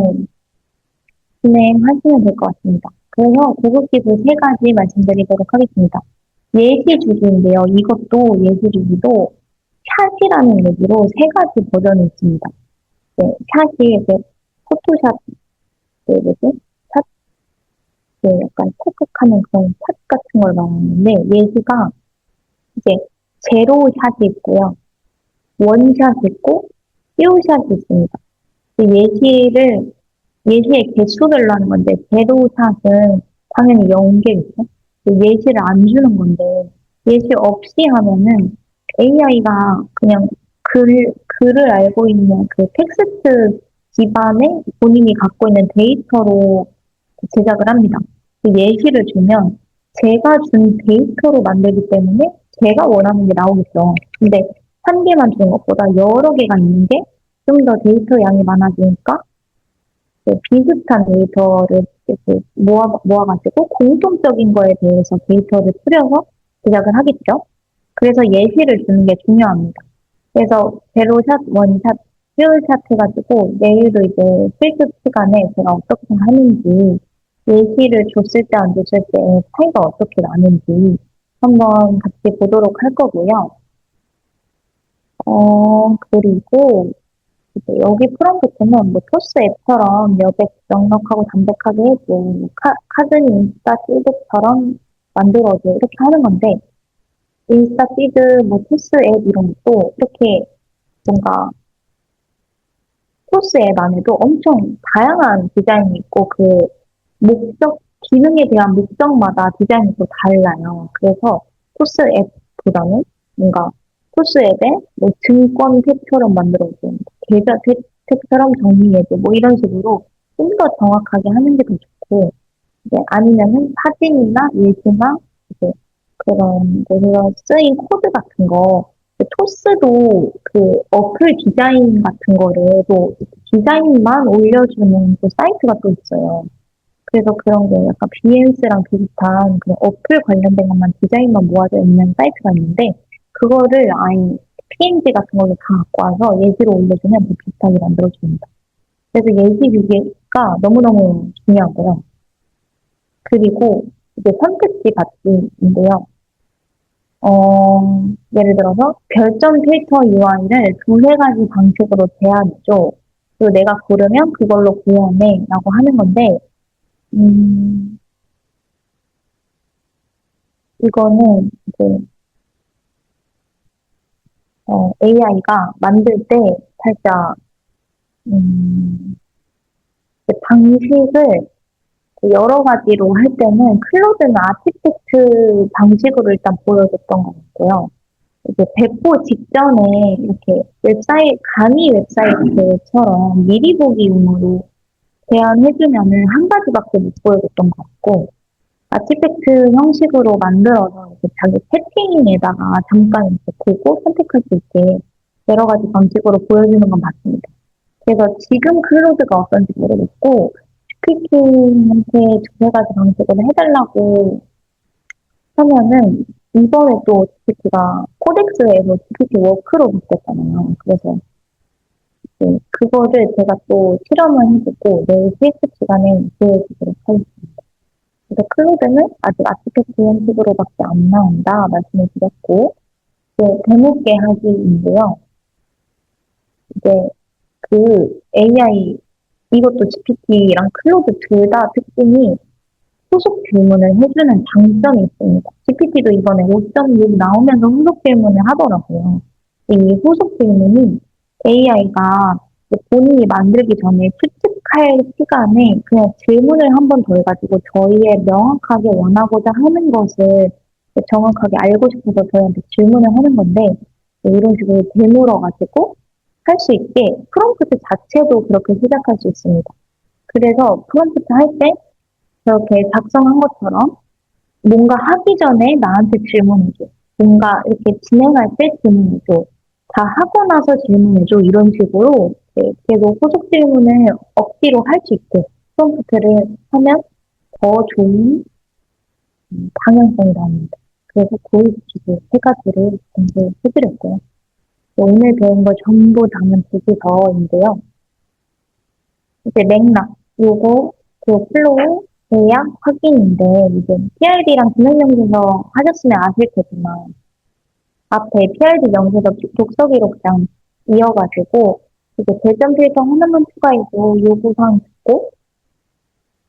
진행하시면 될 것 같습니다. 그래서 고급기술 세 가지 말씀드리도록 하겠습니다. 예시주기인데요. 이것도 예시주기도 샷이라는 얘기로 세 가지 버전이 있습니다. 네, 샷이 이제 포토샵, 네, 뭐지? 샷, 네, 약간 찰칵하는 그런 샷 같은 걸 말하는데 예시가 이제 제로 샷이 있고요. 원샷이 있고 퓨샷이 있습니다. 예시의 개수별로 하는 건데 제로샷은 당연히 0개겠죠. 예시를 안 주는 건데 예시 없이 하면은 AI가 그냥 글을 알고 있는 그 텍스트 기반의 본인이 갖고 있는 데이터로 제작을 합니다. 예시를 주면 제가 준 데이터로 만들기 때문에 제가 원하는 게 나오겠죠. 근데 한 개만 주는 것보다 여러 개가 있는 게 좀 더 데이터 양이 많아지니까 비슷한 데이터를 이렇게 모아가지고 공통적인 거에 대해서 데이터를 풀여서 제작을 하겠죠. 그래서 예시를 주는 게 중요합니다. 그래서 제로샷, 원샷, 퓨샷 해가지고 내일도 이제 실습 시간에 제가 어떻게 하는지 예시를 줬을 때 안 줬을 때 차이가 어떻게 나는지 한번 같이 보도록 할 거고요. 그리고 이제 여기 프롬프트는 뭐 토스 앱처럼 여백 넉넉하고 담백하게 해줘, 뭐 카드 인스타 피드처럼 만들어줘 이렇게 하는 건데 인스타 피드, 뭐 토스 앱 이런 것도 이렇게 뭔가 토스 앱 안에도 엄청 다양한 디자인이 있고 그 목적 기능에 대한 목적마다 디자인이 또 달라요. 그래서 토스 앱보다는 뭔가 토스 앱에 뭐 증권 탭처럼 만들어줘, 계좌 탭 주택처럼 정리해줘. 뭐 이런 식으로 좀 더 정확하게 하는 게 더 좋고, 이제 아니면은 사진이나 예시나 이제 그런 곳에서 쓰인 코드 같은 거, 토스도 그 어플 디자인 같은 거를 또 디자인만 올려주는 그 사이트가 또 있어요. 그래서 그런 게 약간 비엔스랑 비슷한 그런 어플 관련된 것만 디자인만 모아져 있는 사이트가 있는데, 그거를 아예 PNG 같은 걸로 다 갖고 와서 예시로 올려주면 더 비슷하게 만들어줍니다. 그래서 예시 비교가 너무너무 중요하고요. 그리고 이제 선택지 받기인데요. 예를 들어서 별점 필터 UI를 두세 가지 방식으로 제안해줘. 그리고 내가 고르면 그걸로 구현해. 라고 하는 건데, 음, 이거는 이제, AI가 만들 때 살짝, 음, 그 방식을 여러 가지로 할 때는 클로드는 아티팩트 방식으로 일단 보여줬던 것 같고요. 이제 배포 직전에 이렇게 간이 웹사이트처럼 미리 보기용으로 제안해주면은 한 가지밖에 못 보여줬던 것 같고, 아티팩트 형식으로 만들어서 이렇게 자기 세팅에다가 잠깐 이렇게 보고 선택할 수 있게 여러 가지 방식으로 보여주는 건 맞습니다. 그래서 지금 클로드가 어떤지 모르겠고, GPT한테 두세 가지 방식으로 해달라고 하면은 이번에 또 GPT가 코덱스에서 GPT 워크로 바뀌었잖아요. 그래서 그거를 제가 또 실험을 해보고 내일 실습 시간에 보여주도록 하겠습니다. 그래서 클로드는 아직 아티팩트 형식으로밖에 안 나온다 말씀을 드렸고, 이제 대목계 하기인데요. 이제 그 AI 이것도 GPT랑 클로드 둘 다 특징이 후속 질문을 해주는 장점이 있습니다. GPT도 이번에 5.6 나오면서 후속 질문을 하더라고요. 이 후속 질문이 AI가 본인이 만들기 전에 추측할 시간에 그냥 질문을 한 번 더 해가지고 저희의 명확하게 원하고자 하는 것을 정확하게 알고 싶어서 저희한테 질문을 하는 건데, 이런 식으로 되물어가지고 할 수 있게 프롬프트 자체도 그렇게 시작할 수 있습니다. 그래서 프롬프트 할때 그렇게 작성한 것처럼 뭔가 하기 전에 나한테 질문해줘. 뭔가 이렇게 진행할 때 질문해줘. 다 하고 나서 질문해줘. 이런 식으로 계속 후속 질문을 억지로 할 수 있게 프롬프트를 하면 더 좋은 방향성이 나옵니다. 그래서 고급 기술 세 가지를 공부해드렸고요. 오늘 배운 거 전부 다는 보고서인데요. 이제 맥락, 요거, 그 플로우, 계약, 확인인데, 이제 PID랑 기능명세서 하셨으면 아실 테지만, 앞에 PID 명세서 독서 기록장 이어가지고, 이제 결점 필터 하나만 추가해도 요구사항 듣고,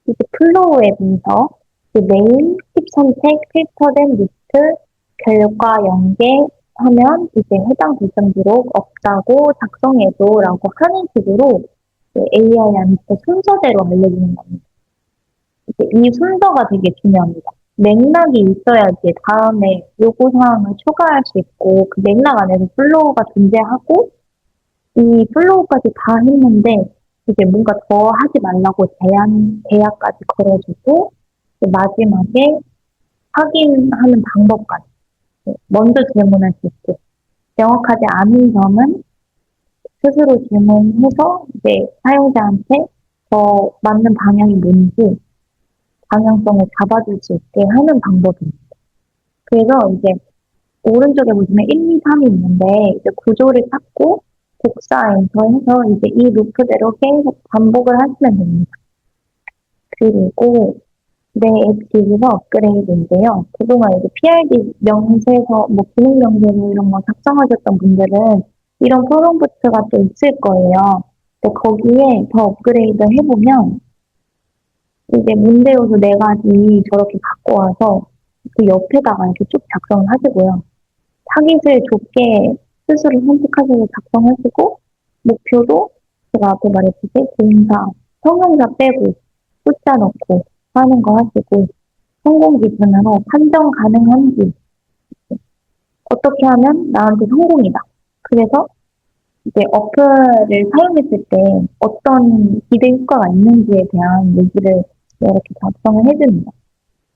이제 플로우에 대해서 그 메인, 팁 선택, 필터된 리스트, 결과 연계하면 이제 해당 결점 기록 없다고 작성해줘라고 하는 식으로 AI한테 순서대로 알려주는 겁니다. 이 순서가 되게 중요합니다. 맥락이 있어야지 다음에 요구사항을 추가할 수 있고, 그 맥락 안에서 플로우가 존재하고, 이 플로우까지 다 했는데, 이제 뭔가 더 하지 말라고 제약까지 걸어주고, 마지막에 확인하는 방법까지. 먼저 질문할 수 있게. 명확하지 않은 점은 스스로 질문해서 이제 사용자한테 더 맞는 방향이 뭔지 방향성을 잡아줄 수 있게 하는 방법입니다. 그래서 이제 오른쪽에 보시면 1, 2, 3이 있는데 이제 구조를 찾고 복사 엔터해서 이제 이 루프대로 계속 반복을 하시면 됩니다. 그리고 내 앱 기기가 업그레이드인데요. 그동안 이제 PID 명세서, 뭐 기능 명세서 이런 거 작성하셨던 분들은 이런 프롬프트가 또 있을 거예요. 근데 거기에 더 업그레이드 해보면 이제 문제 요소 네 가지 저렇게 갖고 와서 그 옆에다가 이렇게 쭉 작성을 하시고요. 타깃을 좁게 스스로 선택하셔서 작성하시고, 목표도 제가 앞에 말했듯이 동사, 성명사 빼고 숫자 넣고 하는 거 하시고, 성공 기준으로 판정 가능한지, 어떻게 하면 나한테 성공이다. 그래서 이제 어플을 사용했을 때 어떤 기대 효과가 있는지에 대한 얘기를 이렇게 작성을 해줍니다.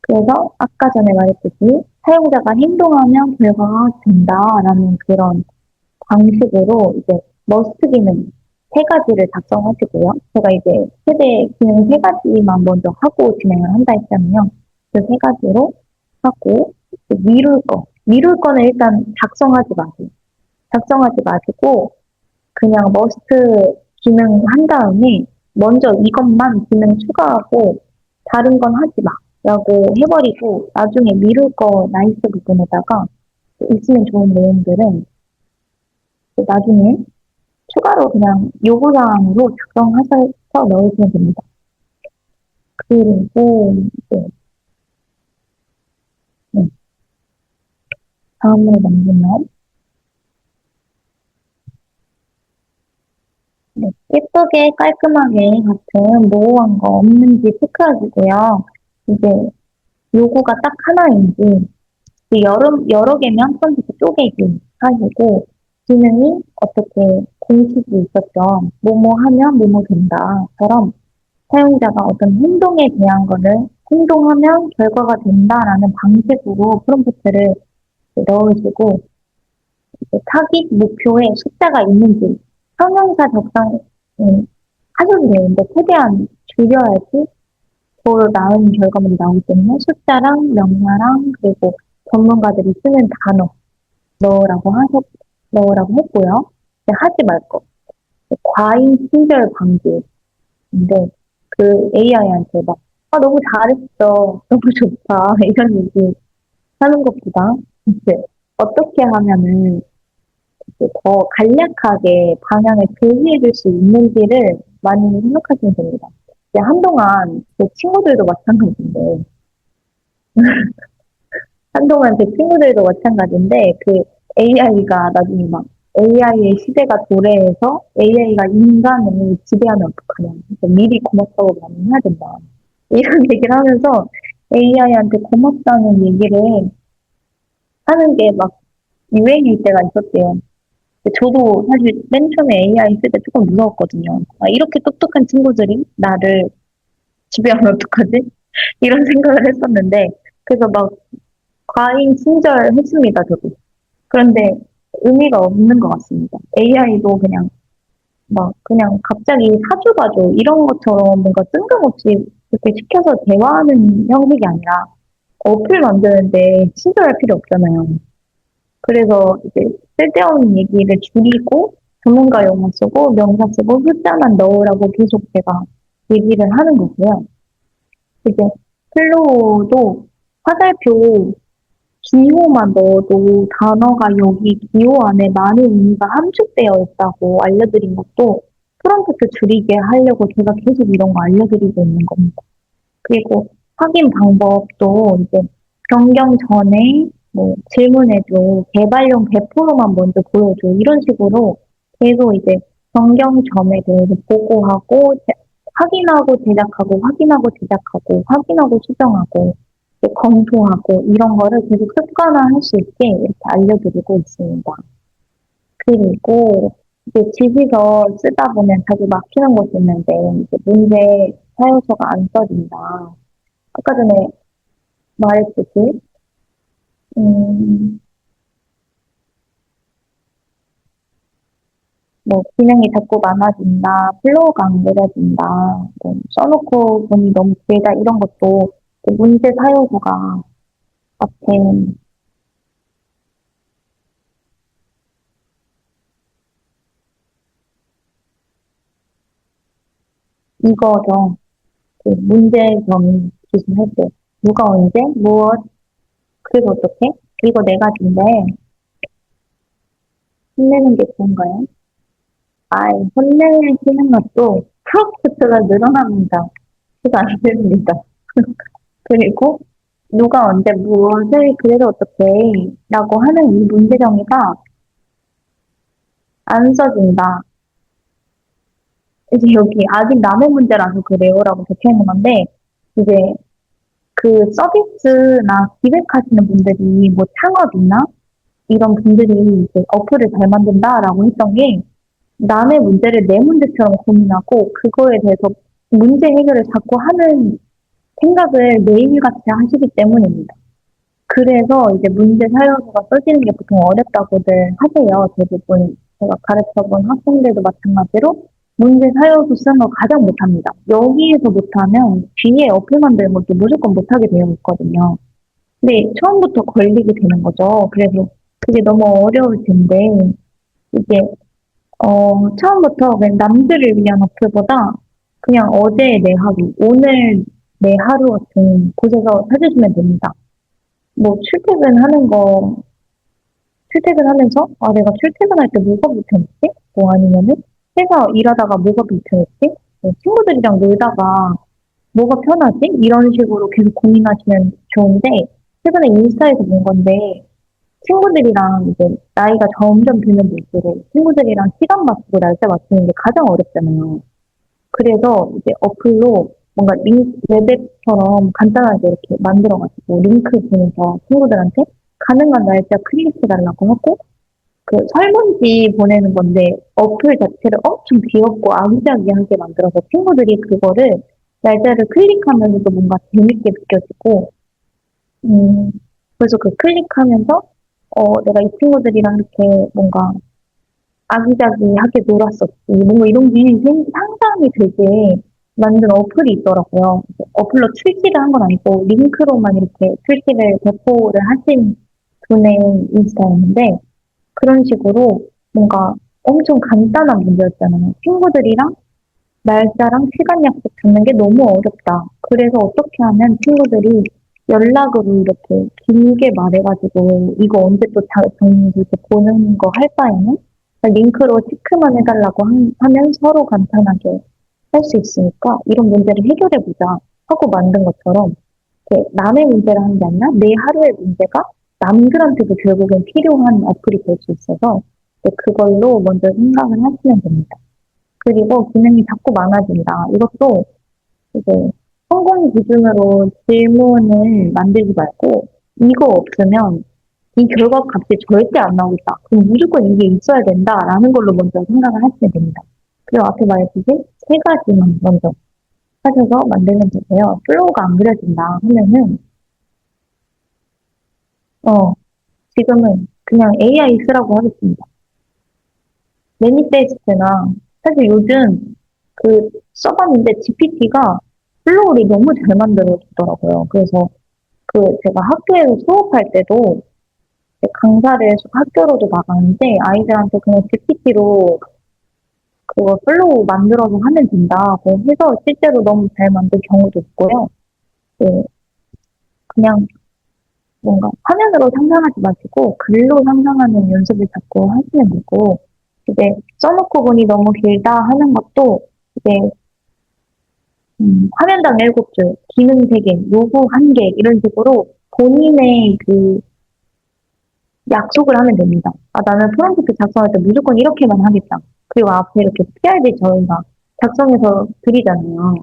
그래서 아까 전에 말했듯이 사용자가 행동하면 결과가 된다라는 그런 방식으로 이제 머스트 기능 세 가지를 작성하시고요. 제가 이제 최대 기능 세 가지만 먼저 하고 진행을 한다 했잖아요. 그 세 가지로 하고 미룰 거는 일단 작성하지 마세요. 작성하지 마시고 그냥 머스트 기능 한 다음에 먼저 이것만 기능 추가하고 다른 건 하지 마. 라고 해버리고 나중에 미룰 거 나이스 부분에다가 있으면 좋은 내용들은 나중에 추가로 그냥 요구사항으로 작성하셔서 넣으시면 됩니다. 그리고 네, 네. 다음으로 넘기면 네, 예쁘게 깔끔하게 같은 모호한 거 없는지 체크하시고요. 이제 요구가 딱 하나인지 여러 개면 처음부터 쪼개기 하시고 기능이 어떻게 공식이 있었죠. 뭐뭐 하면 뭐뭐 된다처럼 사용자가 어떤 행동에 대한 거를 행동하면 결과가 된다라는 방식으로 프롬프트를 넣으시고 타깃 목표에 숫자가 있는지 형용사 적당 하셔도 되는데 최대한 줄여야지 더 나은 결과물이 나오기 때문에 숫자랑 명사랑 그리고 전문가들이 쓰는 단어 넣으라고 했고요. 하지 말 거. 과잉 친절 방지인데 그 AI한테 막 너무 잘했어. 너무 좋다. 이런 얘기 하는 것보다 이제 어떻게 하면은 이제 더 간략하게 방향을 제시해 줄 수 있는지를 많이 생각하시면 됩니다. 이제 한동안 제 친구들도 마찬가지인데 한동안 제 친구들도 마찬가지인데 그 AI가 나중에 막 AI의 시대가 도래해서 AI가 인간을 지배하면 어떡하냐. 그래서 미리 고맙다고 많이 해야 된다. 이런 얘기를 하면서 AI한테 고맙다는 얘기를 하는 게 막 유행일 때가 있었대요. 근데 저도 사실 맨 처음에 AI 쓸 때 조금 무서웠거든요. 이렇게 똑똑한 친구들이 나를 지배하면 어떡하지? 이런 생각을 했었는데, 그래서 막 과잉 친절했습니다, 저도. 그런데 의미가 없는 것 같습니다. AI도 그냥 갑자기 사주가죠. 이런 것처럼 뭔가 뜬금없이 이렇게 시켜서 대화하는 형식이 아니라 어플 만드는데 친절할 필요 없잖아요. 그래서 이제 쓸데없는 얘기를 줄이고 전문가 용어 쓰고 명사 쓰고 숫자만 넣으라고 계속 제가 얘기를 하는 거고요. 이제 플로우도 화살표 기호만 넣어도 단어가 여기 기호 안에 많은 의미가 함축되어 있다고 알려드린 것도 프롬프트 줄이게 하려고 제가 계속 이런 거 알려드리고 있는 겁니다. 그리고 확인 방법도 이제 변경 전에 뭐 질문해줘, 개발용 100%만 먼저 보여줘 이런 식으로 계속 이제 변경 점에 대해서 보고하고 확인하고 제작하고 확인하고 제작하고 확인하고 수정하고 이제 검토하고 이런 거를 계속 습관화할 수 있게 이렇게 알려드리고 있습니다. 그리고 이제 지시서 쓰다 보면 자주 막히는 것이 있는데 이제 문제 사용서가 안 써진다. 아까 전에 말했듯이 음, 뭐 기능이 자꾸 많아진다, 플로우가 안 그려진다, 뭐 써놓고 보니 너무 길다 이런 것도 그 문제 사용서가 앞에 이거죠. 그 문제점 기술할 때 누가 언제 무엇 그래서 어떻게 이거 네 가지인데 혼내는 게 좋은가요? 혼내시는 것도 프로젝트가 늘어납니다. 그래서 안 됩니다. 그리고 누가 언제 무엇을 그래서 어떻게 라고 하는 이 문제 정의가 안 써진다. 이제 여기 아직 남의 문제라서 그래요라고 적혀 있는 건데 이제 그 서비스나 기획하시는 분들이 뭐 창업이나 이런 분들이 이제 어플을 잘 만든다라고 했던 게 남의 문제를 내 문제처럼 고민하고 그거에 대해서 문제 해결을 자꾸 하는 생각을 매일같이 하시기 때문입니다. 그래서 이제 문제 사용서가 써지는 게 보통 어렵다고들 하세요. 대부분 제가 가르쳐본 학생들도 마찬가지로 문제 사용서 쓰는 거 가장 못합니다. 여기에서 못하면 뒤에 어플 만드는 것도 무조건 못하게 되어 있거든요. 근데 처음부터 걸리게 되는 거죠. 그래서 그게 너무 어려울 텐데 이게 처음부터 그냥 남들을 위한 어플보다 그냥 어제의 내 하루, 오늘 내 하루 같은 곳에서 찾으시면 됩니다. 뭐 출퇴근하면서 아 내가 출퇴근할 때 뭐가 불편했지? 뭐 아니면은 회사 일하다가 뭐가 불편했지? 뭐 친구들이랑 놀다가 뭐가 편하지? 이런 식으로 계속 고민하시면 좋은데 최근에 인스타에서 본 건데 친구들이랑 이제 나이가 점점 드는 분들은 친구들이랑 시간 맞추고 날짜 맞추는 게 가장 어렵잖아요. 그래서 이제 어플로 뭔가 웹앱처럼 간단하게 이렇게 만들어가지고 링크 보내서 친구들한테 가능한 날짜 클릭해달라고 하고 그 설문지 보내는 건데 어플 자체를 엄청 귀엽고 아기자기하게 만들어서 친구들이 그거를 날짜를 클릭하면서도 뭔가 재밌게 느껴지고 음, 그래서 그 클릭하면서 내가 이 친구들이랑 이렇게 뭔가 아기자기하게 놀았었지. 뭔가 이런 게 상상이 되게 만든 어플이 있더라고요. 어플로 출시를 한 건 아니고 링크로만 이렇게 출시를 배포를 하신 분의 인스타였는데 그런 식으로 뭔가 엄청 간단한 문제였잖아요. 친구들이랑 날짜랑 시간 약속 잡는 게 너무 어렵다. 그래서 어떻게 하면 친구들이 연락으로 이렇게 길게 말해가지고 이거 언제 또 정리 이렇게 보는 거 할 바에는 링크로 체크만 해달라고 하면 서로 간단하게 할 수 있으니까 이런 문제를 해결해보자 하고 만든 것처럼 이렇게 남의 문제를 하는 게 아니라 내 하루의 문제가 남들한테도 결국엔 필요한 어플이 될 수 있어서 그걸로 먼저 생각을 하시면 됩니다. 그리고 기능이 자꾸 많아진다. 이것도 이제 성공 기준으로 질문을 만들지 말고 이거 없으면 이 결과 값이 절대 안 나오겠다. 그럼 무조건 이게 있어야 된다라는 걸로 먼저 생각을 하시면 됩니다. 그리고 앞에 말했듯이 세 가지만 먼저 하셔서 만들면 되고요. 플로우가 안 그려진다 하면은 어 지금은 그냥 AI 쓰라고 하겠습니다. 매니페스트나 사실 요즘 그 써봤는데 GPT가 플로우를 너무 잘 만들어주더라고요. 그래서 그 제가 학교에서 수업할 때도 강사를 학교로도 나가는데 아이들한테 그냥 GPT로 그거 플로우 만들어서 하면 된다고 해서 실제로 너무 잘 만든 경우도 있고요. 네, 그냥 뭔가 화면으로 상상하지 마시고 글로 상상하는 연습을 자꾸 하시면 되고 이제 써놓고 보니 너무 길다 하는 것도 이제 화면당 7줄, 기능 3개, 요구 1개 이런 식으로 본인의 그 약속을 하면 됩니다. 아, 나는 프롬프트 작성할 때 무조건 이렇게만 하겠다. 그리고 앞에 이렇게 PRD 저희가 작성해서 드리잖아요.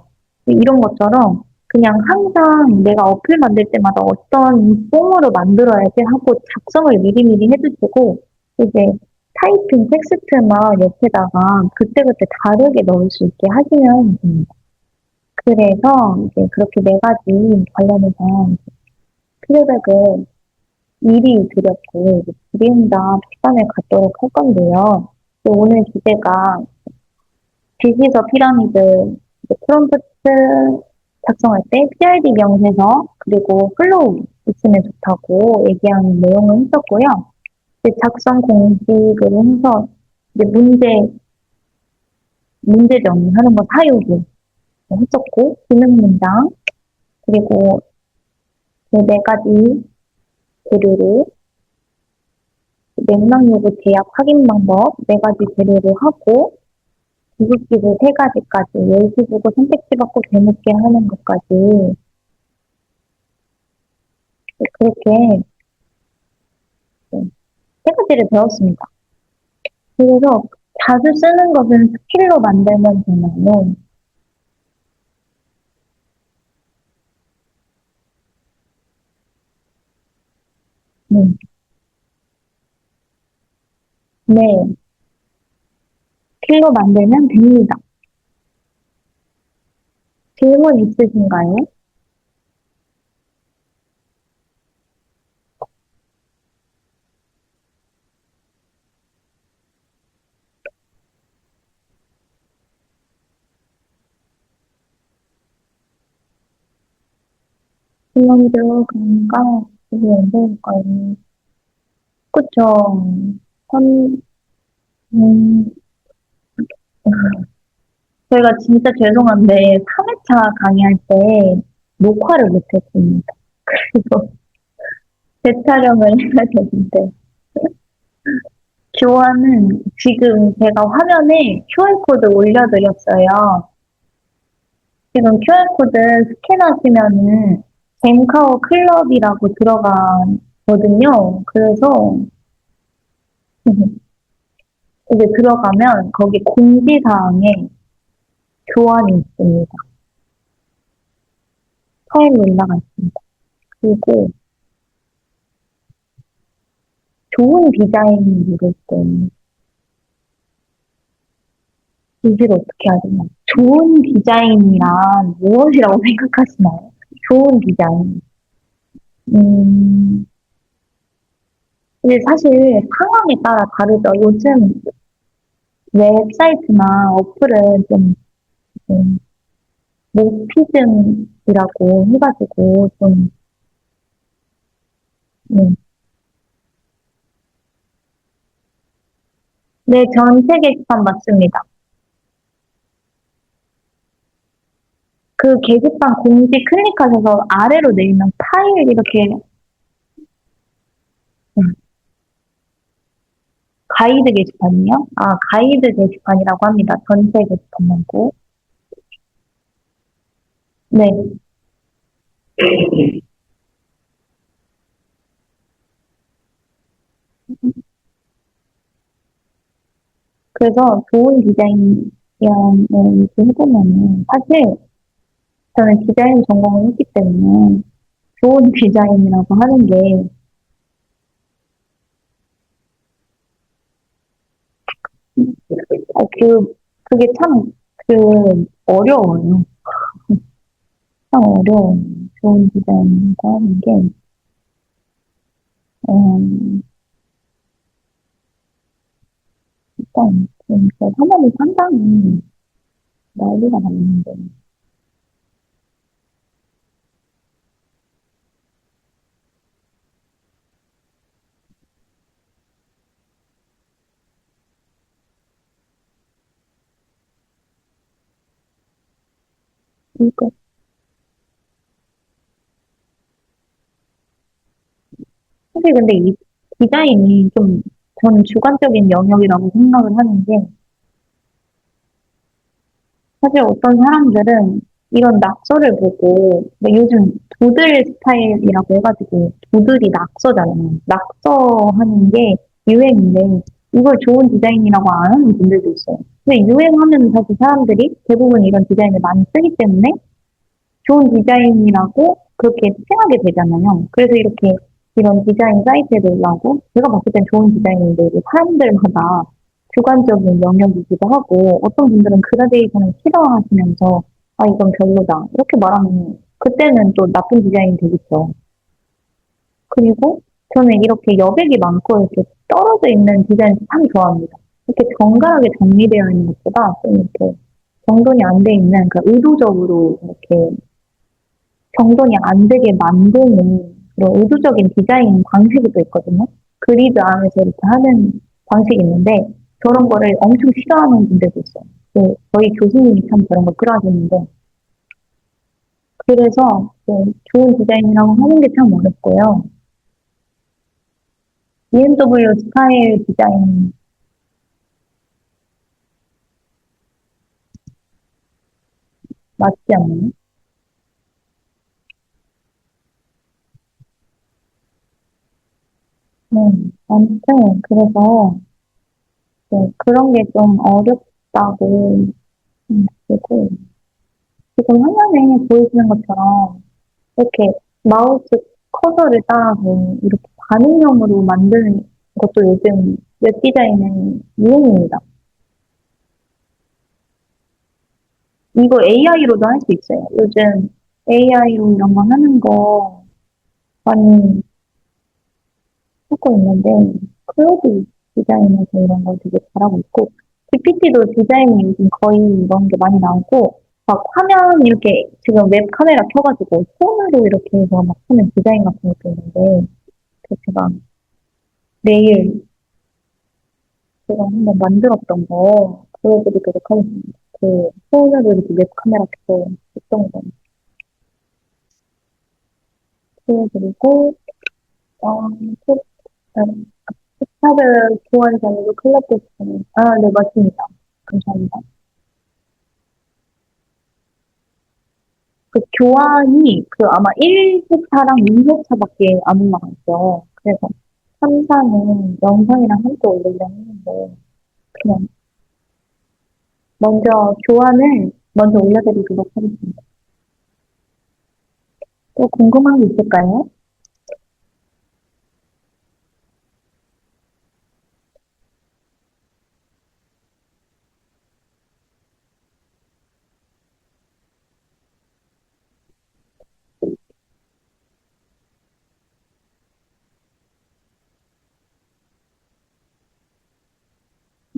이런 것처럼 그냥 항상 내가 어플 만들 때마다 어떤 폼으로 만들어야지 하고 작성을 미리미리 해두시고 이제 타이핑 텍스트만 옆에다가 그때그때 다르게 넣을 수 있게 하시면 됩니다. 그래서 이제 그렇게 4가지 관련해서 피드백을 미리 드렸고, 드린다 시간을 갖도록 할 건데요. 오늘 주제가 비시저 피라미드 프롬프트 작성할 때 PRD 명세서 그리고 플로우 있으면 좋다고 얘기하는 내용을 했었고요. 이제 작성 공식을 해서 이제 문제 정리하는 거 사유기 했었고, 기능 문장, 그리고 그 4가지 재료를 맥락 요구 제약 확인 방법 4가지 재료를 하고 기술기술 3가지까지 예시 보고 선택지 받고 재밌게 하는 것까지 그렇게 3가지를 배웠습니다. 그래서 자주 쓰는 것은 스킬로 만들면 되나요? 네. 네. 필로 만들면 됩니다. 질문 있으신가요? 필름도 그런가? 그게 언제일까요? 그쵸. 한, 음, 제가 진짜 죄송한데, 3회차 강의할 때 녹화를 못했습니다. 그래서 재촬영을 해야 되는데, 교환은 지금 제가 화면에 QR코드 올려드렸어요. 지금 QR코드 스캔하시면은 젠카오 클럽이라고 들어가거든요. 그래서 이제 들어가면 거기 공지사항에 교환이 있습니다. 파일로 올라가 있습니다. 그리고 좋은 디자인 누를 때 이걸 어떻게 하나 좋은 디자인이란 무엇이라고 생각하시나요? 좋은 디자인. 음, 근데 사실 상황에 따라 다르죠. 요즘 웹사이트나 어플은 좀 모피즘이라고 해가지고 좀 네, 네, 전체 게시판 맞습니다. 그 게시판 공지 클릭하셔서 아래로 내리면 파일 이렇게 음, 가이드 게시판이요? 아, 가이드 게시판이라고 합니다. 전체 게시판 말고. 네. 그래서 좋은 디자인이라는 얘기 해보면은 사실 저는 디자인 전공을 했기 때문에 좋은 디자인이라고 하는 게 그게 참 어려워요. 참 어려워요. 좋은 디자인이라고 하는 게 음, 일단 그 사람이 상당히 난리가 났는데 이거 사실 근데 이 디자인이 좀 저는 주관적인 영역이라고 생각을 하는 게 사실 어떤 사람들은 이런 낙서를 보고 요즘 도들 스타일이라고 해가지고 도들이 낙서잖아요. 낙서하는 게 유행인데 이걸 좋은 디자인이라고 안 하는 분들도 있어요. 근데 유행하면 사실 사람들이 대부분 이런 디자인을 많이 쓰기 때문에 좋은 디자인이라고 그렇게 생각이 되잖아요. 그래서 이렇게 이런 디자인 사이트에 올라오고 제가 봤을 땐 좋은 디자인인데 이게 사람들마다 주관적인 영역이기도 하고 어떤 분들은 그라데이션을 싫어하시면서 아 이건 별로다 이렇게 말하면 그때는 또 나쁜 디자인이 되겠죠. 그리고 저는 이렇게 여백이 많고 이렇게 떨어져 있는 디자인 참 좋아합니다. 이렇게 정갈하게 정리되어 있는 것보다 좀 이렇게 정돈이 안 돼 있는 그 의도적으로 이렇게 정돈이 안 되게 만드는 그런 의도적인 디자인 방식이 또 있거든요. 그리드 안에서 이렇게 하는 방식이 있는데 저런 거를 엄청 싫어하는 분들도 있어요. 저희 교수님이 참 그런 걸 싫어하시는데 그래서 좋은 디자인이라고 하는 게 참 어렵고요. BMW 스타일 디자인 맞지 않나요? 네, 아무튼 그래서 그런 게 좀 어렵다고 그리고 지금 화면에 보이시는 것처럼 이렇게 마우스 커서를 따라서 이렇게 반응형으로 만드는 것도 요즘 웹 디자인은 유행입니다. 이거 AI로도 할 수 있어요. 요즘 AI로 이런 거 하는 거 많이 하고 있는데, 클로드 디자인에서 이런 거 되게 잘하고 있고, GPT도 디자인이 요즘 거의 이런 게 많이 나오고, 막 화면 이렇게 지금 웹 카메라 켜가지고 손으로 이렇게 해서 막 하는 디자인 같은 것도 있는데, 그 제가 내일 제가 한번 만들었던 거 보여드리도록 하겠습니다. 그 손으로 이렇게 웹 카메라 켜서 했던 거 보여드리고, 어, 또, 스타를 좋아하시는 클럽도 아, 네, 맞습니다. 감사합니다. 그 교환이 그 아마 1회차랑 2회차밖에 안 올라갔죠. 그래서 3, 4는 영상이랑 함께 올리려고 했는데, 그냥 먼저 교환을 먼저 올려드리도록 하겠습니다. 또 궁금한 게 있을까요?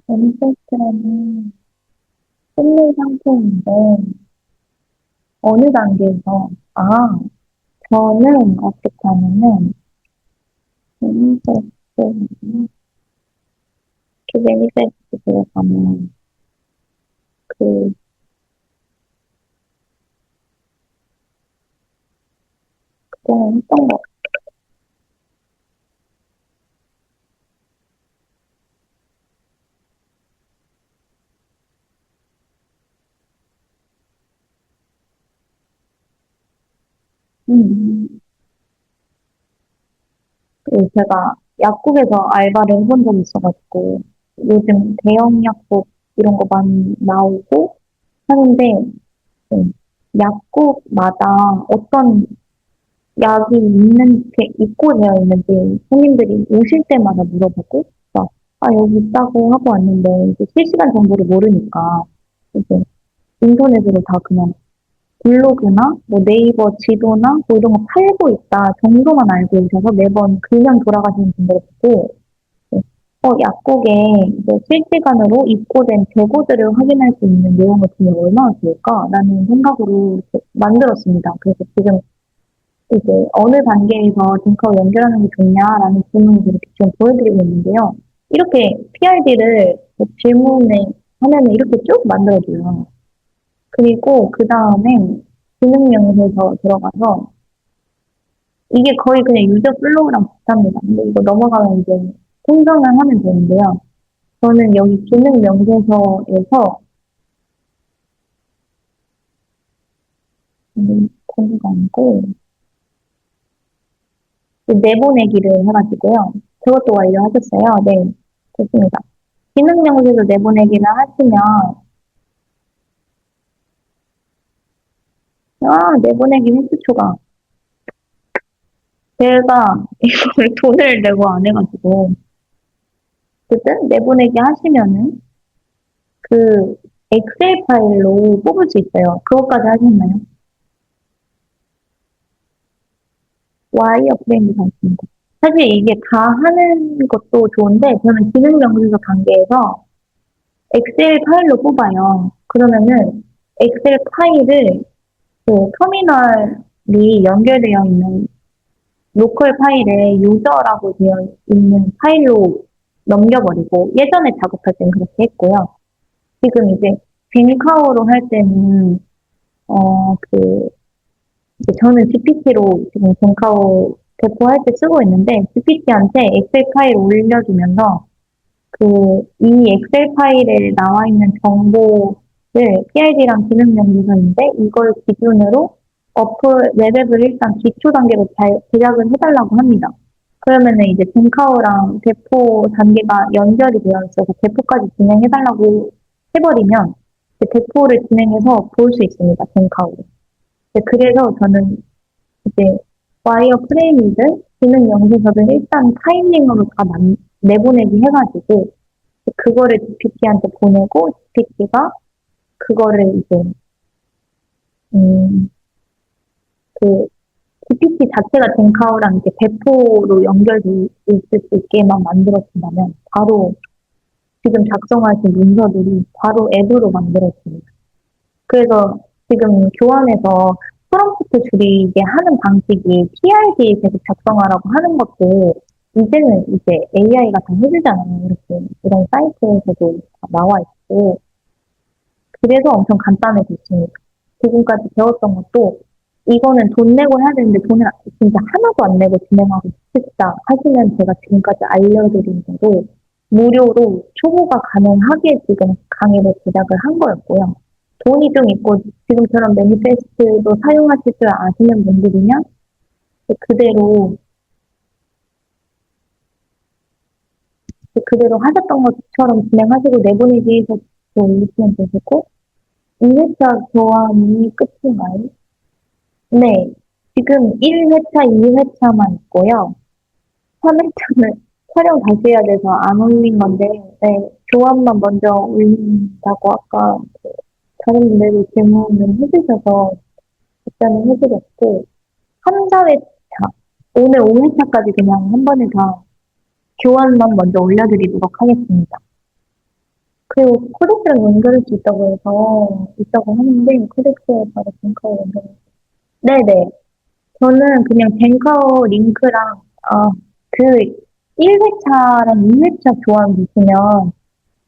애니페스트라는 판매 상품인데, 어느 단계에서, 저는 어떻게 하냐면, 매니페스트, 그 매니페스트 들어가면, 그, 그동안 했던 거, 음, 그 제가 약국에서 알바를 해본 적이 있어가지고, 요즘 대형 약국 이런 거 많이 나오고 하는데, 음, 약국마다 어떤 약이 있고 되어 있는지 손님들이 오실 때마다 물어보고, 막, 여기 있다고 하고 왔는데, 이제 실시간 정보를 모르니까, 이제 인터넷으로 다 그냥 블로그나 뭐 네이버 지도나 뭐 이런 거 팔고 있다 정도만 알고 오셔서 매번 그냥 돌아가시는 분들을 보고, 네. 약국에 이제 실시간으로 입고된 재고들을 확인할 수 있는 내용을 주면 얼마나 좋을까? 라는 생각으로 이렇게 만들었습니다. 그래서 지금 이제 어느 단계에서 딩크와 연결하는 게 좋냐라는 질문을 이렇게 지금 보여드리고 있는데요. 이렇게 PID를 질문에 하면은 이렇게 쭉 만들어줘요. 그리고 그 다음에 기능 명세서 들어가서 이게 거의 그냥 유저 플로우랑 비슷합니다. 근데 이거 넘어가면 이제 생성을 하면 되는데요. 저는 여기 기능 명세서에서 공부가 아니고 내보내기를 해가지고요. 그것도 완료하셨어요. 네, 좋습니다. 기능 명세서 내보내기를 하시면 내보내기 횟수 초과. 제가 이걸 돈을 내고 안 해가지고 어쨌든 내보내기 하시면은 그 엑셀 파일로 뽑을 수 있어요. 그것까지 하셨나요? 와이어 프레임이 다 있습니다. 사실 이게 다 하는 것도 좋은데 저는 기능 명세서 단계에서 엑셀 파일로 뽑아요. 그러면은 엑셀 파일을 그 터미널이 연결되어 있는 로컬 파일에 유저라고 되어 있는 파일로 넘겨버리고 예전에 작업할 때는 그렇게 했고요. 지금 이제 뱅카우로 할 때는 그 저는 GPT로 지금 뱅카우 배포할 때 쓰고 있는데 GPT한테 엑셀 파일 올려주면서 그 이미 엑셀 파일에 나와 있는 정보를 PID랑 기능 명세서인데 이걸 기준으로 웹앱을 일단 기초 단계로 잘 제작을 해달라고 합니다. 그러면은 이제 뱅카우랑 배포 단계가 연결이 되어 있어서 배포까지 진행해달라고 해버리면 이제 배포를 진행해서 볼 수 있습니다. 뱅카우를. 그래서 저는 이제 와이어 프레임이든 기능 명세서든 일단 타이밍으로 다 내보내기 해가지고 그거를 GPT한테 보내고 GPT가 그거를 이제 음, 그 GPT 자체가 젠카오랑 이제 배포로 연결돼 있을 수 있게만 만들어진다면 바로 지금 작성하신 문서들이 바로 앱으로 만들어집니다. 그래서 지금 교환해서 프롬프트 줄이게 하는 방식이 PRD 계속 작성하라고 하는 것도 이제는 이제 AI가 다 해주잖아요. 이렇게 이런 사이트에서도 다 나와 있고 그래서 엄청 간단해졌습니다. 지금까지 배웠던 것도 이거는 돈 내고 해야 되는데 돈을 진짜 하나도 안 내고 진행하고 싶다 하시면 제가 지금까지 알려드린 대로 무료로 초보가 가능하게 지금 강의를 제작을 한 거였고요. 돈이 좀 있고 지금처럼 매니페스트도 사용하실 줄 아시는 분들이면 그대로 그대로 하셨던 것처럼 진행하시고 내보내기에서 올리시면 되시고 2회차 교환이 끝인가요? 네. 지금 1회차, 2회차만 있고요. 3회차는 촬영 다시 해야 돼서 안 올린 건데, 네. 교환만 먼저 올린다고 아까 다른 분들이 질문을 해주셔서 답변을 해드렸고, 3, 4회차, 오늘 5회차까지 그냥 한 번에 다 교환만 먼저 올려드리도록 하겠습니다. 그리고 코덱스랑 연결할 수 있다고 하는데, 코덱스에 바로 링크를 연결. 네네. 저는 그냥 뱅커 링크랑, 그 1회차랑 2회차 교환 보시면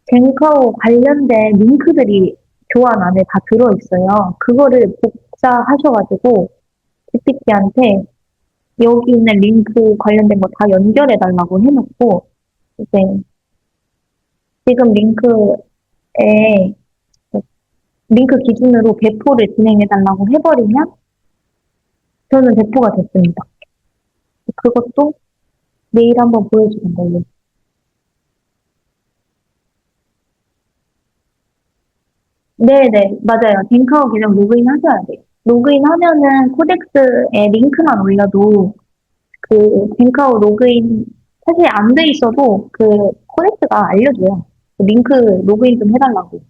뱅커 관련된 링크들이 교환 안에 다 들어있어요. 그거를 복사하셔가지고 GPT한테 여기 있는 링크 관련된 거 다 연결해달라고 해놓고 이제 지금 링크 기준으로 배포를 진행해달라고 해버리면 저는 배포가 됐습니다. 그것도 내일 한번 보여주는 걸로. 네네, 맞아요. 뱅카오 계정 로그인 하셔야 돼요. 로그인 하면은 코덱스에 링크만 올려도 그 뱅카오 로그인 사실 안 돼 있어도 그 코덱스가 알려줘요. 그 링크 로그인 좀 해달라고.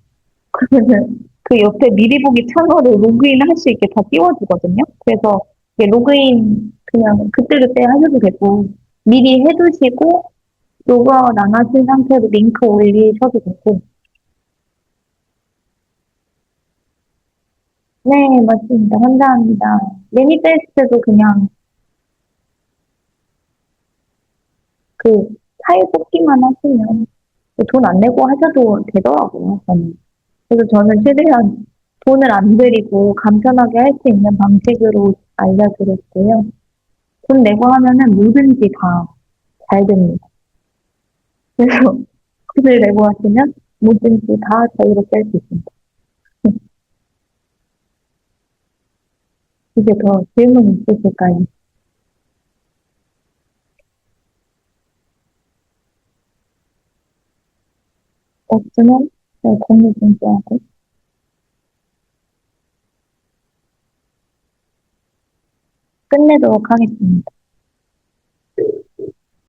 그러면은 그 옆에 미리 보기 창으로 로그인 할 수 있게 다 띄워주거든요. 그래서 이게 로그인 그냥 그때그때 하셔도 되고 미리 해두시고 로그아웃 안 하신 상태로 링크 올리셔도 되고 네, 맞습니다. 감사합니다. 매니페스트도 그냥 그 파일 뽑기만 하시면 돈 안 내고 하셔도 되더라고요, 저는. 그래서 저는 최대한 돈을 안 들이고 간편하게 할 수 있는 방식으로 알려드렸고요. 돈 내고 하면은 뭐든지 다 잘 됩니다. 그래서 돈을 내고 하시면 뭐든지 다 자유롭게 할 수 있습니다. 이제 더 질문 있으실까요? 없으면 제가 공유 중지하고 끝내도록 하겠습니다.